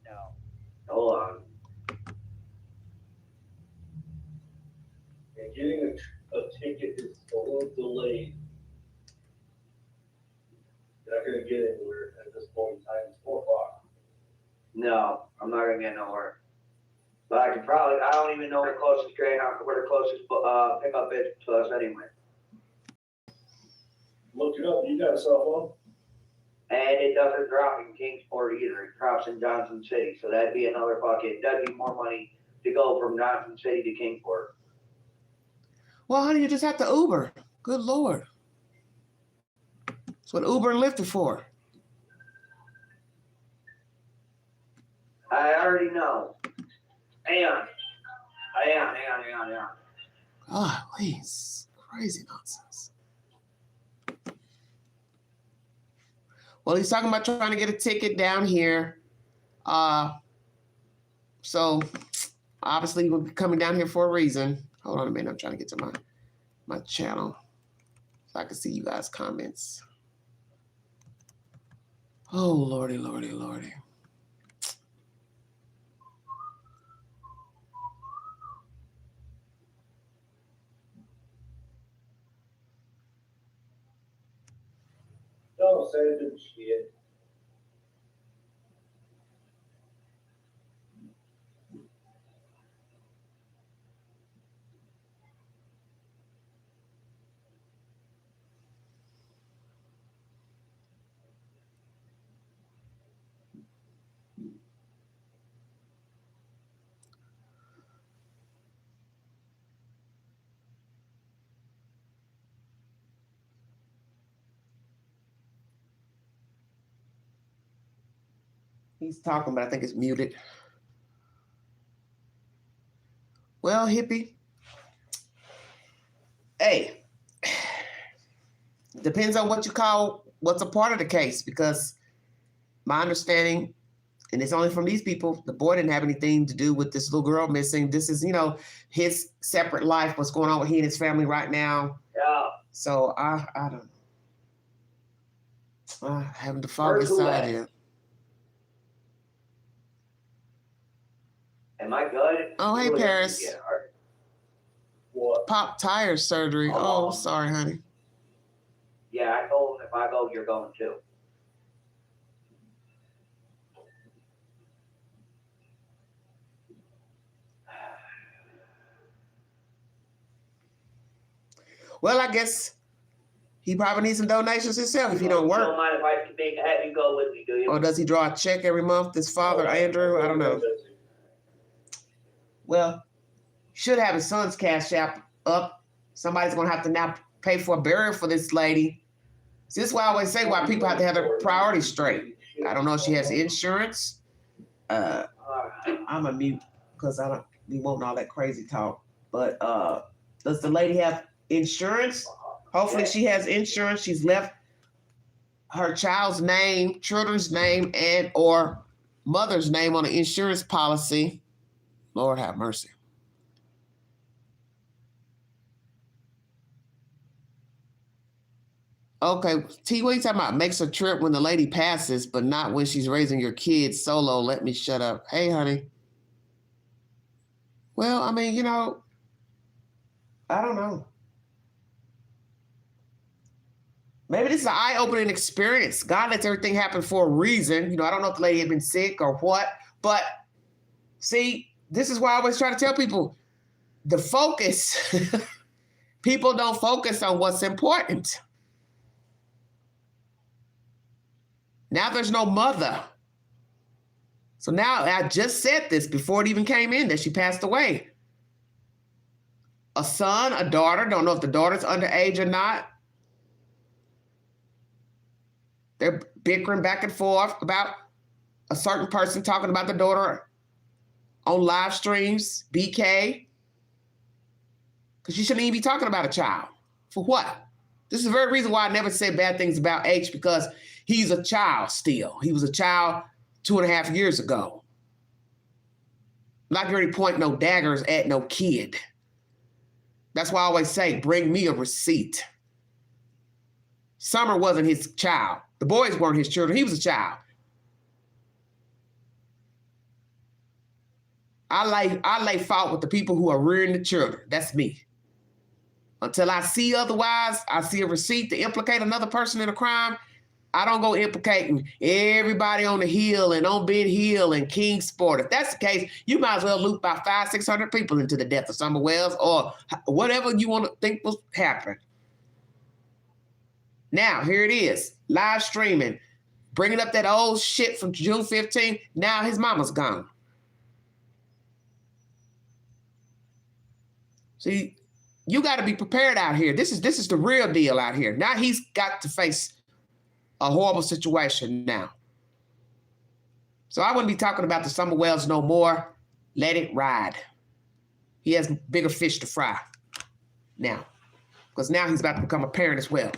No. Hold on. And getting a ticket is a little delayed. You're not gonna get anywhere at this point in time, it's 4 o'clock. No, I'm not gonna get nowhere. But I can probably, I don't even know where the closest Greyhound, where the closest pickup is to us anyway. Look it up, you got a cell phone? And it doesn't drop in Kingsport either, it drops in Johnson City, so that'd be another that'd be more money to go from Johnson City to Kingsport. Well, honey, you just have to Uber. Good Lord. That's what Uber and Lyft are for. I already know. Hang on. God, please. Crazy nonsense. Well, he's talking about trying to get a ticket down here. So obviously we'll be coming down here for a reason. Hold on a minute. I'm trying to get to my channel so I can see you guys' comments. Oh, Lordy, Lordy, Lordy. No, say it didn't shit. He's talking, but I think it's muted. Well, hippie. Hey, depends on what you call what's a part of the case, because my understanding, and it's only from these people, the boy didn't have anything to do with this little girl missing. This is, his separate life, what's going on with he and his family right now. Yeah. So I don't know. I haven't the foggiest idea. Am I good? Oh, hey, Paris. What? Pop tire surgery. Oh, sorry, honey. Yeah, I told him if I go, you're going too. Well, I guess he probably needs some donations himself if he don't work. Don't mind if I have you go with me, do you? Or does he draw a check every month? This father, Andrew? I don't know. Well, should have his son's cash app up. Somebody's going to have to now pay for a burial for this lady. So this is why I always say why people have to have their priorities straight. I don't know if she has insurance. I'm a mute because I don't be wanting all that crazy talk. But does the lady have insurance? Hopefully she has insurance. She's left her child's name, children's name, and or mother's name on an insurance policy. Lord have mercy. Okay, T, what are you talking about? Makes a trip when the lady passes, but not when she's raising your kids solo. Let me shut up. Hey, honey. Well, I mean, I don't know. Maybe this is an eye-opening experience. God lets everything happen for a reason. I don't know if the lady had been sick or what, but see, this is why I always try to tell people, the focus, people don't focus on what's important. Now there's no mother. So now I just said this before it even came in that she passed away. A son, a daughter, don't know if the daughter's underage or not. They're bickering back and forth about a certain person talking about the daughter on live streams, BK. Because you shouldn't even be talking about a child. For what? This is the very reason why I never said bad things about H, because he's a child still. He was a child 2.5 years ago. I'm not going to point no daggers at no kid. That's why I always say, bring me a receipt. Summer wasn't his child. The boys weren't his children. He was a child. I lay fault with the people who are rearing the children. That's me. Until I see otherwise, I see a receipt to implicate another person in a crime, I don't go implicating everybody on the Hill and on Ben Hill and Kingsport. If that's the case, you might as well loop about 500-600 people into the death of Summer Wells or whatever you want to think will happen. Now, here it is, live streaming, bringing up that old shit from June 15th. Now his mama's gone. See, you got to be prepared out here. This is the real deal out here. Now he's got to face a horrible situation now. So I wouldn't be talking about the Summer Wells no more. Let it ride. He has bigger fish to fry now, because now he's about to become a parent as well.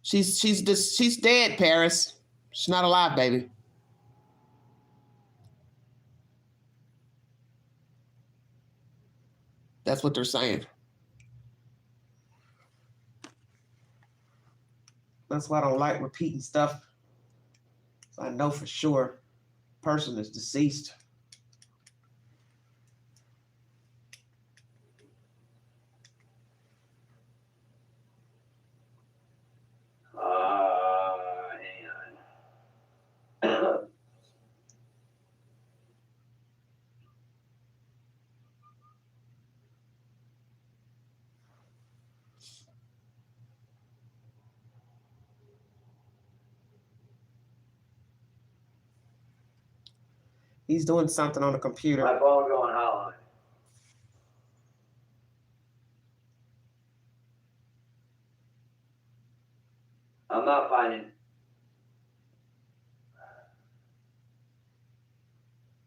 She's dead, Paris. She's not alive, baby. That's what they're saying. That's why I don't like repeating stuff. So I know for sure person is deceased. Hang on. He's doing something on the computer. My phone going hotline. I'm not finding.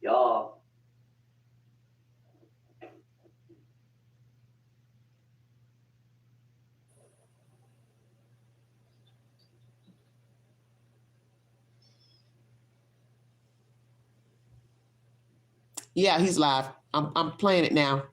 Y'all. Yeah, he's live. I'm playing it now.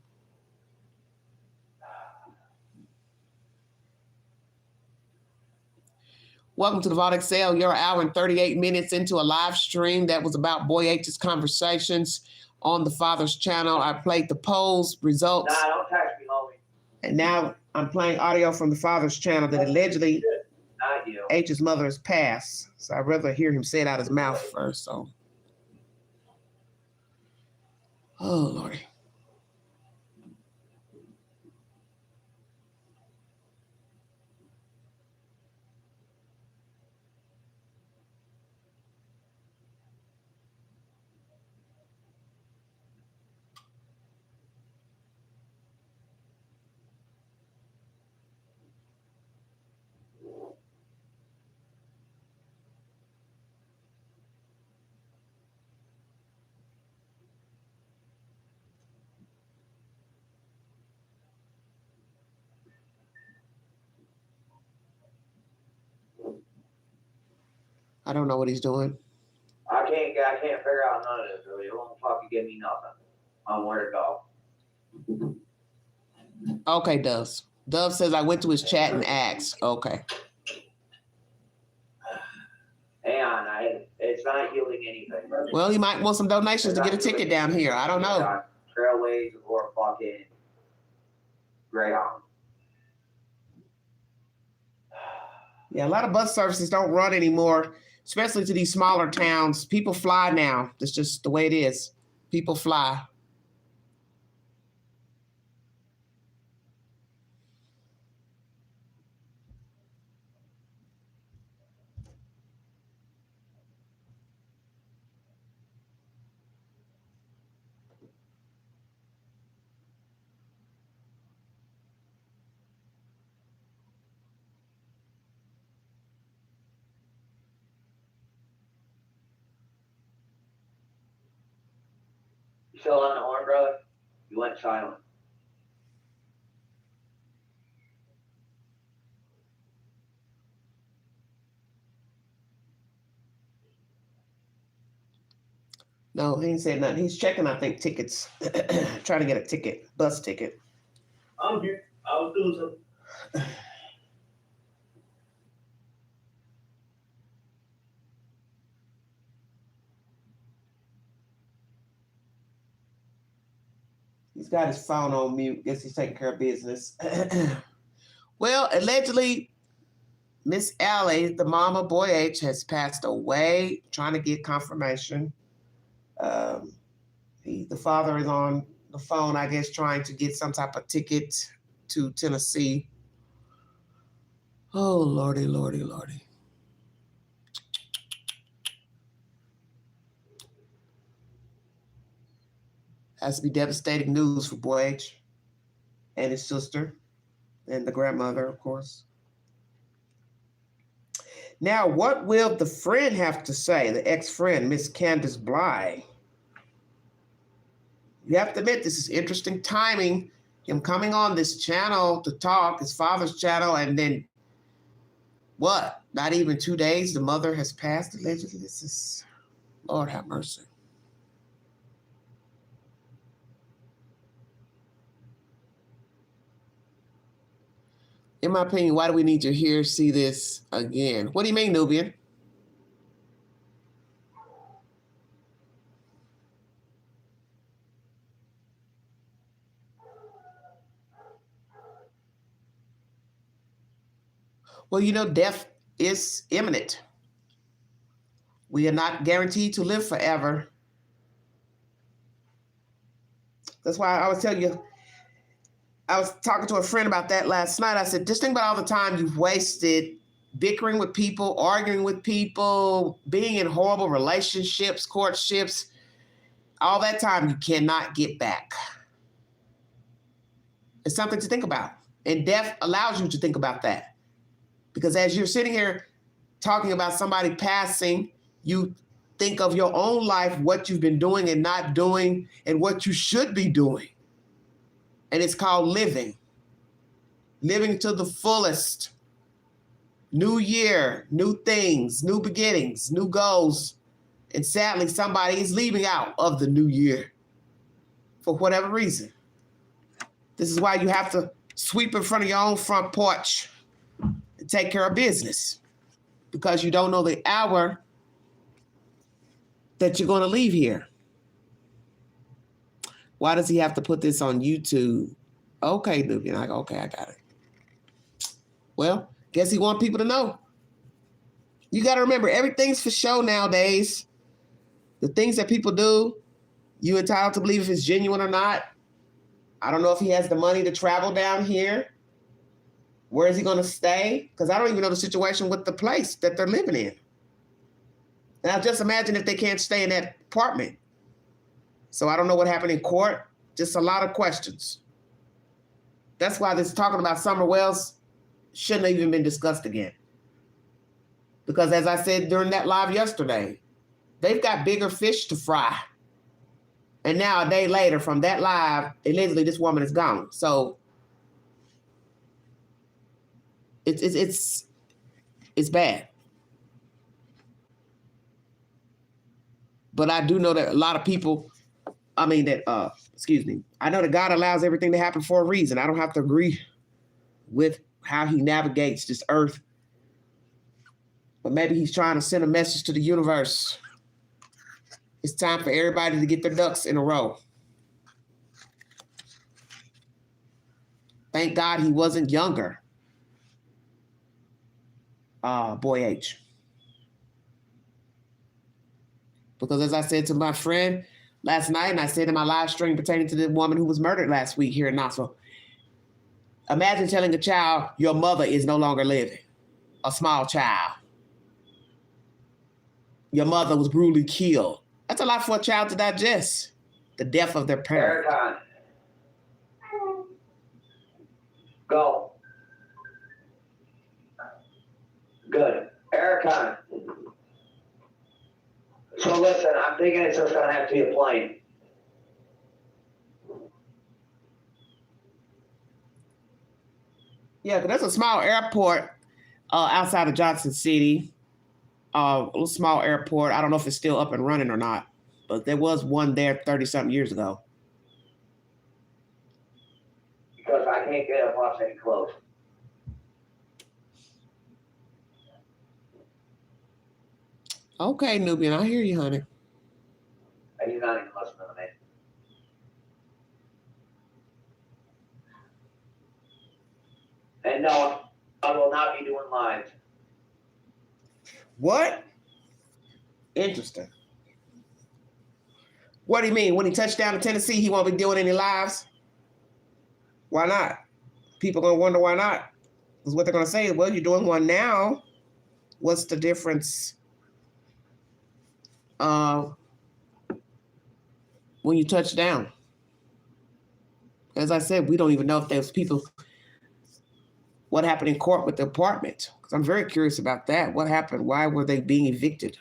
Welcome to the Vault Excel. You're an hour and 38 minutes into a live stream that was about Boy H's conversations on the Father's channel. I played the polls results. Nah, don't text me, homie. And now I'm playing audio from the Father's channel that allegedly Not you. H's mother has passed. So I'd rather hear him say it out his mouth first. So, oh, Lordy. I don't know what he's doing. I can't figure out none of this really. It won't fucking give me nothing on where to go. Okay, Dove. Dove says I went to his chat and asked. Okay. Hang on, it's not yielding anything. Well, he might want some donations to get a ticket down here. I don't know. Trailways or fucking Greyhound. Yeah, a lot of bus services don't run anymore, especially to these smaller towns. People fly now. That's just the way it is. People fly. You still on the horn, brother? You went silent. No, he ain't said nothing. He's checking, I think, tickets. Trying to get a ticket, bus ticket. I'm here. I was doing something. He's got his phone on mute. Guess he's taking care of business. Well, allegedly, Miss Allie, the mama, Boy H, has passed away. Trying to get confirmation. The father is on the phone, I guess, trying to get some type of ticket to Tennessee. Oh, Lordy, Lordy, Lordy. Has to be devastating news for Boy H and his sister and the grandmother, of course. Now, what will the friend have to say, the ex-friend, Miss Candace Bly? You have to admit, this is interesting timing. Him coming on this channel to talk, his father's channel, and then what? Not even 2 days, the mother has passed allegedly. This is, Lord have mercy. In my opinion, why do we need to see this again? What do you mean, Nubian? Well, you know, death is imminent. We are not guaranteed to live forever. That's why I was telling you, I was talking to a friend about that last night. I said, just think about all the time you've wasted bickering with people, arguing with people, being in horrible relationships, courtships. All that time you cannot get back. It's something to think about. And death allows you to think about that. Because as you're sitting here talking about somebody passing, you think of your own life, what you've been doing and not doing, and what you should be doing. And it's called living. Living to the fullest. New year, new things, new beginnings, new goals. And sadly, somebody is leaving out of the new year for whatever reason. This is why you have to sweep in front of your own front porch and take care of business, because you don't know the hour that you're going to leave here. Why does he have to put this on YouTube? Okay, Nubian. Okay, I got it. Well, guess he wants people to know. You got to remember, everything's for show nowadays. The things that people do, you entitled to believe if it's genuine or not. I don't know if he has the money to travel down here. Where is he going to stay? Because I don't even know the situation with the place that they're living in. Now, just imagine if they can't stay in that apartment. So I don't know what happened in court. Just a lot of questions. That's why this talking about Summer Wells shouldn't have even been discussed again. Because as I said during that live yesterday, they've got bigger fish to fry. And now a day later from that live, allegedly this woman is gone. So it's bad. But I do know that a lot of people, I know that God allows everything to happen for a reason. I don't have to agree with how he navigates this earth. But maybe he's trying to send a message to the universe. It's time for everybody to get their ducks in a row. Thank God he wasn't younger. Boy H. Because as I said to my friend last night, and I said in my live stream pertaining to the woman who was murdered last week here in Knoxville, imagine telling a child your mother is no longer living, a small child. Your mother was brutally killed. That's a lot for a child to digest, the death of their parent. Airtime. Go. Good. Airtime. So listen, I'm thinking it's just gonna have to be a plane. Yeah, 'cause there's a small airport outside of Johnson City. A little small airport. I don't know if it's still up and running or not, but there was one there 30-something years ago. Because I can't get a bus any close. Okay, Nubian, I hear you, honey. And he's not even listening to me. And no, I will not be doing lives. What? Interesting. What do you mean? When he touched down to Tennessee, he won't be doing any lives? Why not? People gonna wonder why not. Because what they're gonna say is, well, you're doing one now. What's the difference? When you touch down. As I said, we don't even know if there's people, what happened in court with the apartment. Because I'm very curious about that. What happened? Why were they being evicted?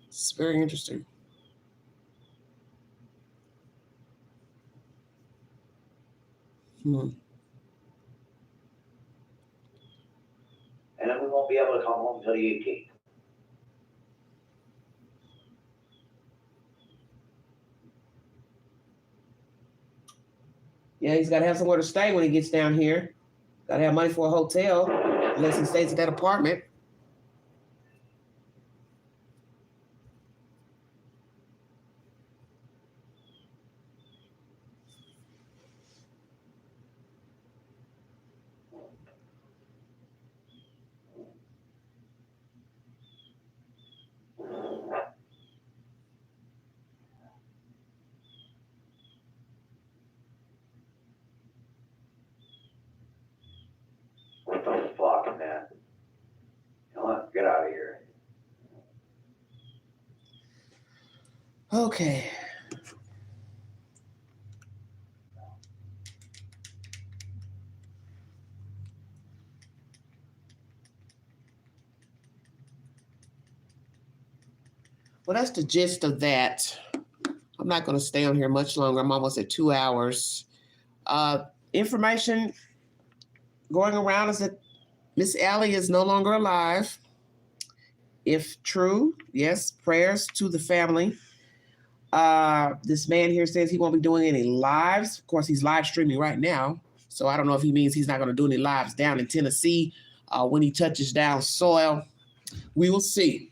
It's very interesting. And then we won't be able to come home until the 18th. Yeah, he's got to have somewhere to stay when he gets down here. Got to have money for a hotel, unless he stays at that apartment. What the fuck, man? Come on, get out of here. Okay. Well, that's the gist of that. I'm not going to stay on here much longer. I'm almost at 2 hours. Information going around is that Miss Allie is no longer alive. If true, yes, prayers to the family. This man here says he won't be doing any lives. Of course, he's live streaming right now. So I don't know if he means he's not going to do any lives down in Tennessee when he touches down soil. We will see.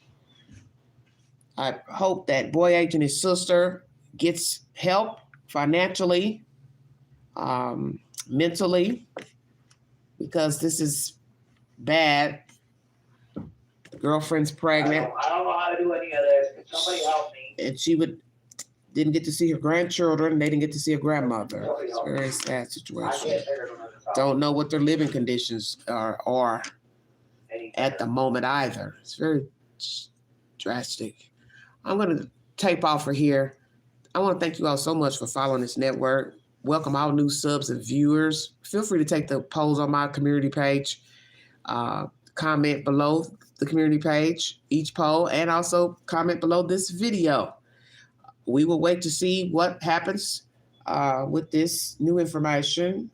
I hope that Boy H and his sister gets help financially, mentally, because this is bad. The girlfriend's pregnant. I don't know how to do any of this. Can somebody help me? And she didn't get to see her grandchildren. They didn't get to see her grandmother. It's a very sad situation. Don't know what their living conditions are at the moment either. It's very drastic. I'm going to tape off for here. I want to thank you all so much for following this network. Welcome all new subs and viewers. Feel free to take the polls on my community page. Comment below the community page, each poll, and also comment below this video. We will wait to see what happens with this new information.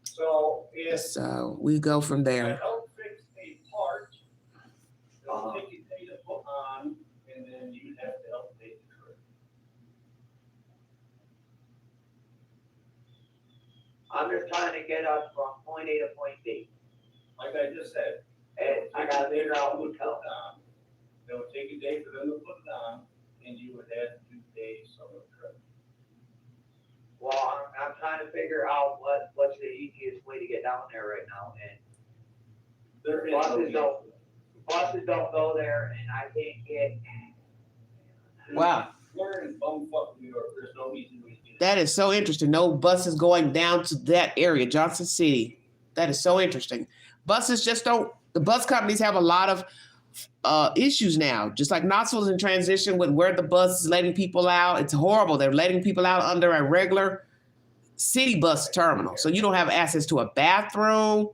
So if So we go from I there. don't fix a part, they'll take it to put on, and then you have to help pay the trip. I'm just trying to get us from point A to point B. Like I just said. And I gotta figure out who to tell. They'll take a day for them to put it on, and you would have to pay some of the trip. Well, I'm trying to figure out what's the easiest way to get down there right now. And There is buses don't go there, and I can't get. Wow. We're in bumfuck New York, there's no easy way to get it. That is so interesting. No buses going down to that area, Johnson City. That is so interesting. Buses just don't, the bus companies have a lot of issues now. Just like Knoxville's in transition with where the bus is letting people out. It's horrible. They're letting people out under a regular city bus terminal. So you don't have access to a bathroom,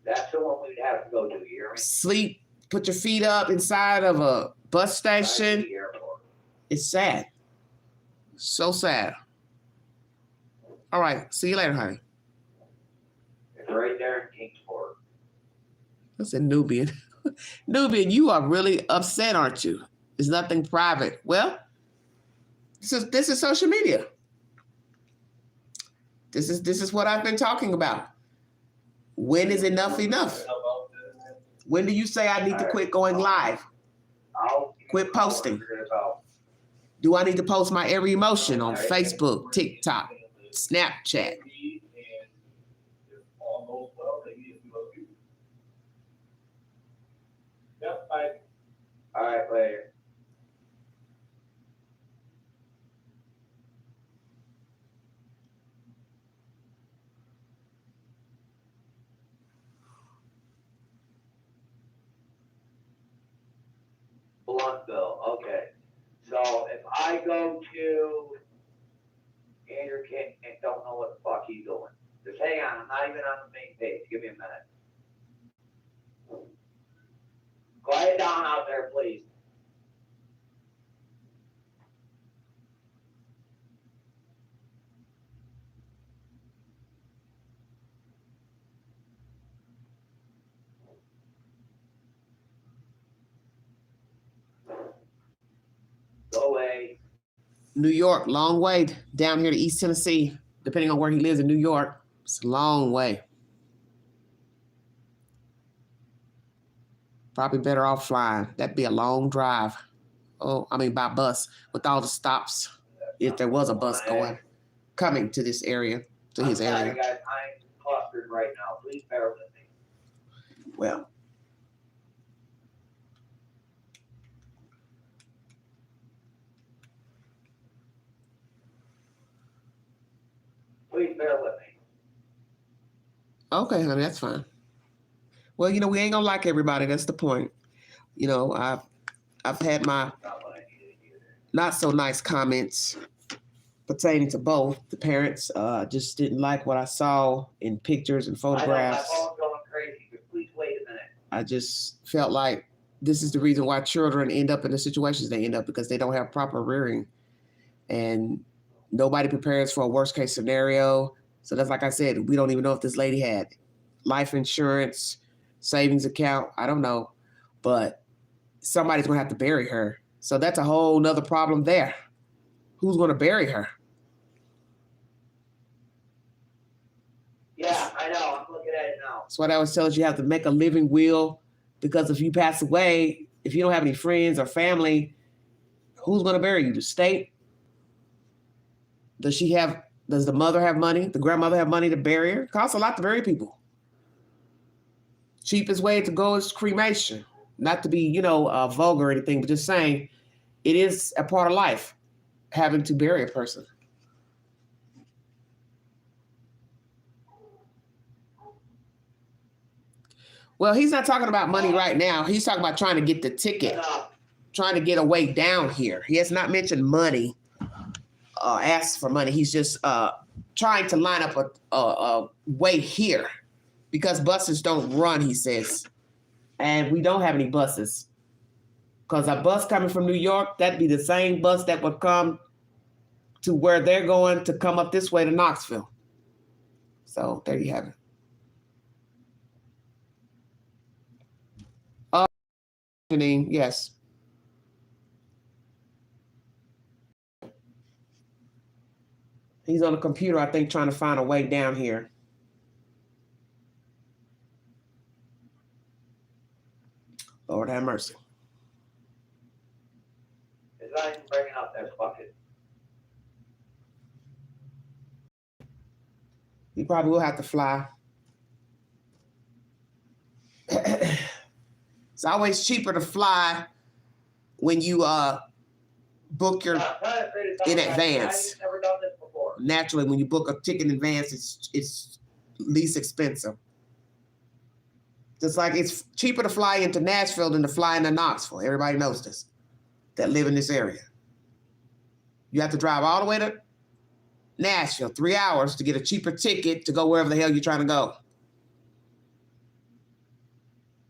That's the one we'd have to go to here. sleep, put your feet up inside of a bus station. It's sad. So sad. All right. See you later, honey. right there in Kingsport. I said Nubian. Nubian, you are really upset, aren't you? It's nothing private. Well, this is social media. This is what I've been talking about. When is enough enough? When do you say I need to quit going live? Quit posting. Do I need to post my every emotion on Facebook, TikTok, Snapchat? Yep, bye. All right, later. Bluntville, okay. So if I go to Andrew King and don't know what the fuck he's doing, just hang on, I'm not even on the main page. Give me a minute. Quiet down out there, please. Go away. New York, long way down here to East Tennessee, depending on where he lives in New York. It's a long way. Probably better off flying. That'd be a long drive. Oh, I mean by bus with all the stops. If there was a bus coming to this area, to his area. I'm sorry, guys, I'm clustered right now. Please bear with me. Well, Please bear with me. okay, honey, that's fine. Well, you know, we ain't gonna like everybody. That's the point. You know, I've had my Not what I needed either. not so nice comments pertaining to both. The parents just didn't like what I saw in pictures and I know, my photographs. phone's going crazy, but please wait a minute. I just felt like this is the reason why children end up in the situations they end up, because they don't have proper rearing, and nobody prepares for a worst case scenario. So that's like I said, we don't even know if this lady had life insurance, savings account. I don't know, but somebody's gonna have to bury her. So that's a whole nother problem there. Who's gonna bury her? Yeah, I know. I'm looking at it now. That's what I always tell you have to make a living will, because if you pass away, if you don't have any friends or family, who's going to bury you? The state? Does the mother have money? The grandmother have money to bury her? It costs a lot to bury people. Cheapest way to go is cremation. Not to be, vulgar or anything, but just saying it is a part of life, having to bury a person. Well, he's not talking about money right now. He's talking about trying to get the ticket, trying to get a way down here. He has not mentioned money, asked for money. He's just trying to line up a way here, because buses don't run, he says. And we don't have any buses. Because a bus coming from New York, that'd be the same bus that would come to where they're going to come up this way to Knoxville. So there you have it. Janine, yes. He's on the computer, I think, trying to find a way down here. Lord have mercy. It's not even bringing up that bucket. You probably will have to fly. It's always cheaper to fly when you book your in advance. I've never done this before. Naturally, when you book a ticket in advance, it's least expensive. Just like it's cheaper to fly into Nashville than to fly into Knoxville. Everybody knows this, that live in this area. You have to drive all the way to Nashville, 3 hours to get a cheaper ticket to go wherever the hell you're trying to go.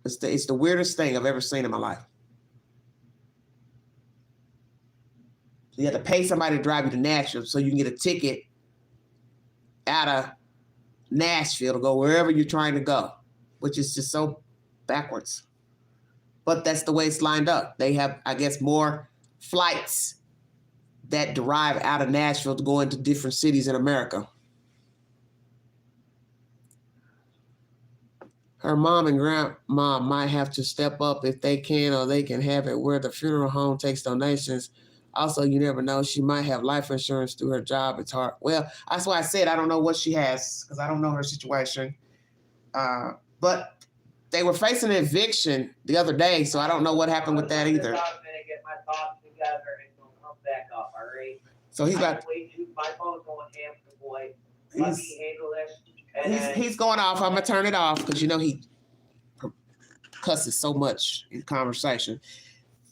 It's the weirdest thing I've ever seen in my life. You have to pay somebody to drive you to Nashville so you can get a ticket out of Nashville to go wherever you're trying to go, which is just so backwards. But that's the way it's lined up. They have, I guess, more flights that derive out of Nashville to go into different cities in America. Her mom and grandma might have to step up if they can, or they can have it where the funeral home takes donations. Also, you never know. She might have life insurance through her job. It's hard. Well, that's why I said I don't know what she has because I don't know her situation. But they were facing an eviction the other day, so I don't know what happened with that either. I'm gonna get my thoughts together and gonna come back up, all right? So he's got. My phone's going hamster, boy. Let me handle this. He's going off. I'm gonna turn it off because you know he cusses so much in conversation.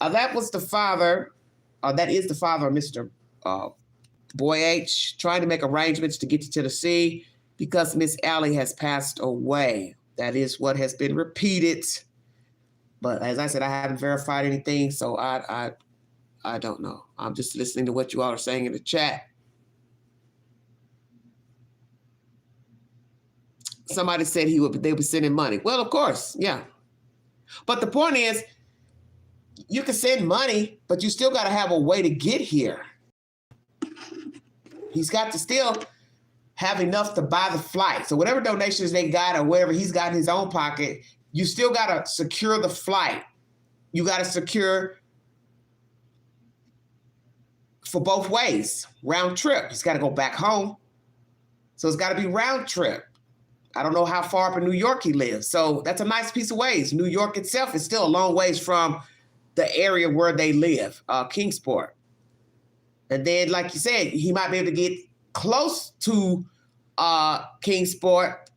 That was the father. That is the father of Mr. Boy H, trying to make arrangements to get to Tennessee because Miss Allie has passed away. That is what has been repeated. But as I said, I haven't verified anything, so I don't know. I'm just listening to what you all are saying in the chat. Somebody said they would send him money. Well, of course, yeah. But the point is, you can send money, but you still got to have a way to get here. He's got to still have enough to buy the flight. So whatever donations they got or whatever he's got in his own pocket, you still got to secure the flight. You got to secure for both ways, round trip. He's got to go back home. So it's got to be round trip. I don't know how far up in New York he lives. So that's a nice piece of ways. New York itself is still a long ways from the area where they live, Kingsport. And then, like you said, he might be able to get close to Kingsport.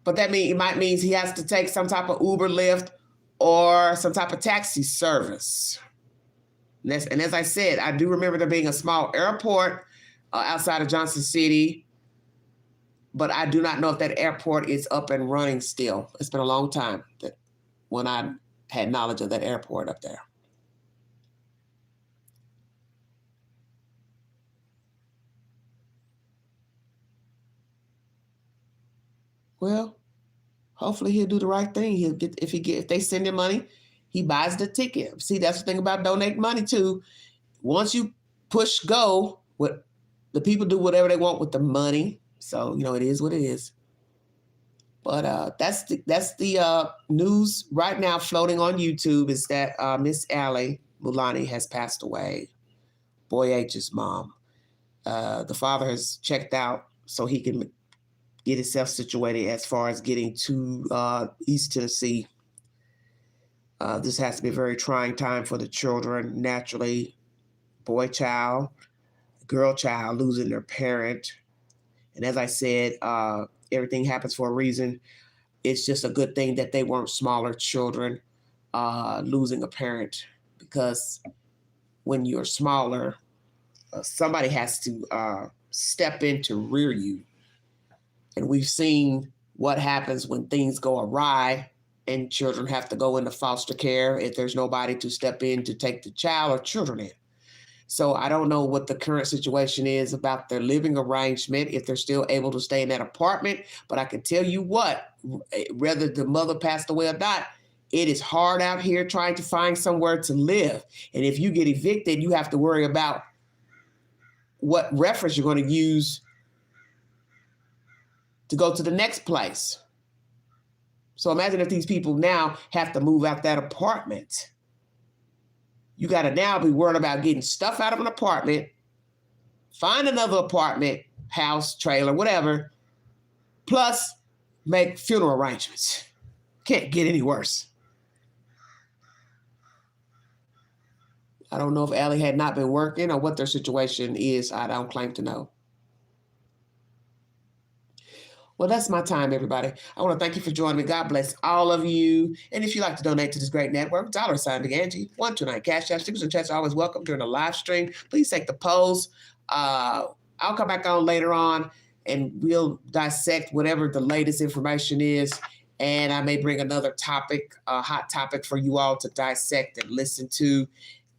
But it might mean he has to take some type of Uber, Lyft, or some type of taxi service. And as I said, I do remember there being a small airport outside of Johnson City, but I do not know if that airport is up and running still. It's been a long time when I had knowledge of that airport up there. Well, hopefully he'll do the right thing. He'll get if they send him money, he buys the ticket. See, that's the thing about donate money too. Once you push go, the people do whatever they want with the money. So, you know, it is what it is. But that's the news right now floating on YouTube is that Miss Allie Mulani has passed away, Boy H's mom. The father has checked out so he can get himself situated as far as getting to East Tennessee. This has to be a very trying time for the children. Naturally, boy child, girl child losing their parent. And as I said, everything happens for a reason. It's just a good thing that they weren't smaller children losing a parent, because when you're smaller, somebody has to step in to rear you. And we've seen what happens when things go awry and children have to go into foster care if there's nobody to step in to take the child or children in. So I don't know what the current situation is about their living arrangement, if they're still able to stay in that apartment. But I can tell you what, whether the mother passed away or not, it is hard out here trying to find somewhere to live. And if you get evicted, you have to worry about what reference you're going to use to go to the next place. So imagine if these people now have to move out that apartment. You got to now be worried about getting stuff out of an apartment, find another apartment, house, trailer, whatever, plus make funeral arrangements. Can't get any worse. I don't know if Allie had not been working or what their situation is. I don't claim to know. Well, that's my time, everybody. I want to thank you for joining me. God bless all of you. And if you'd like to donate to this great network, $Big Angie, 129 Cash App. Stickers and chats are always welcome during the live stream. Please take the polls. I'll come back on later on and we'll dissect whatever the latest information is. And I may bring another topic, a hot topic for you all to dissect and listen to.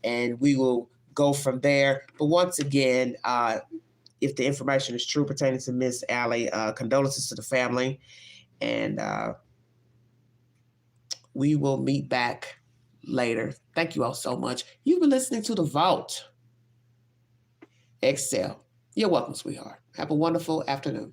And we will go from there. But once again, if the information is true pertaining to Miss Allie. Condolences to the family. And we will meet back later. Thank you all so much. You've been listening to The Vault. Excel. You're welcome, sweetheart. Have a wonderful afternoon.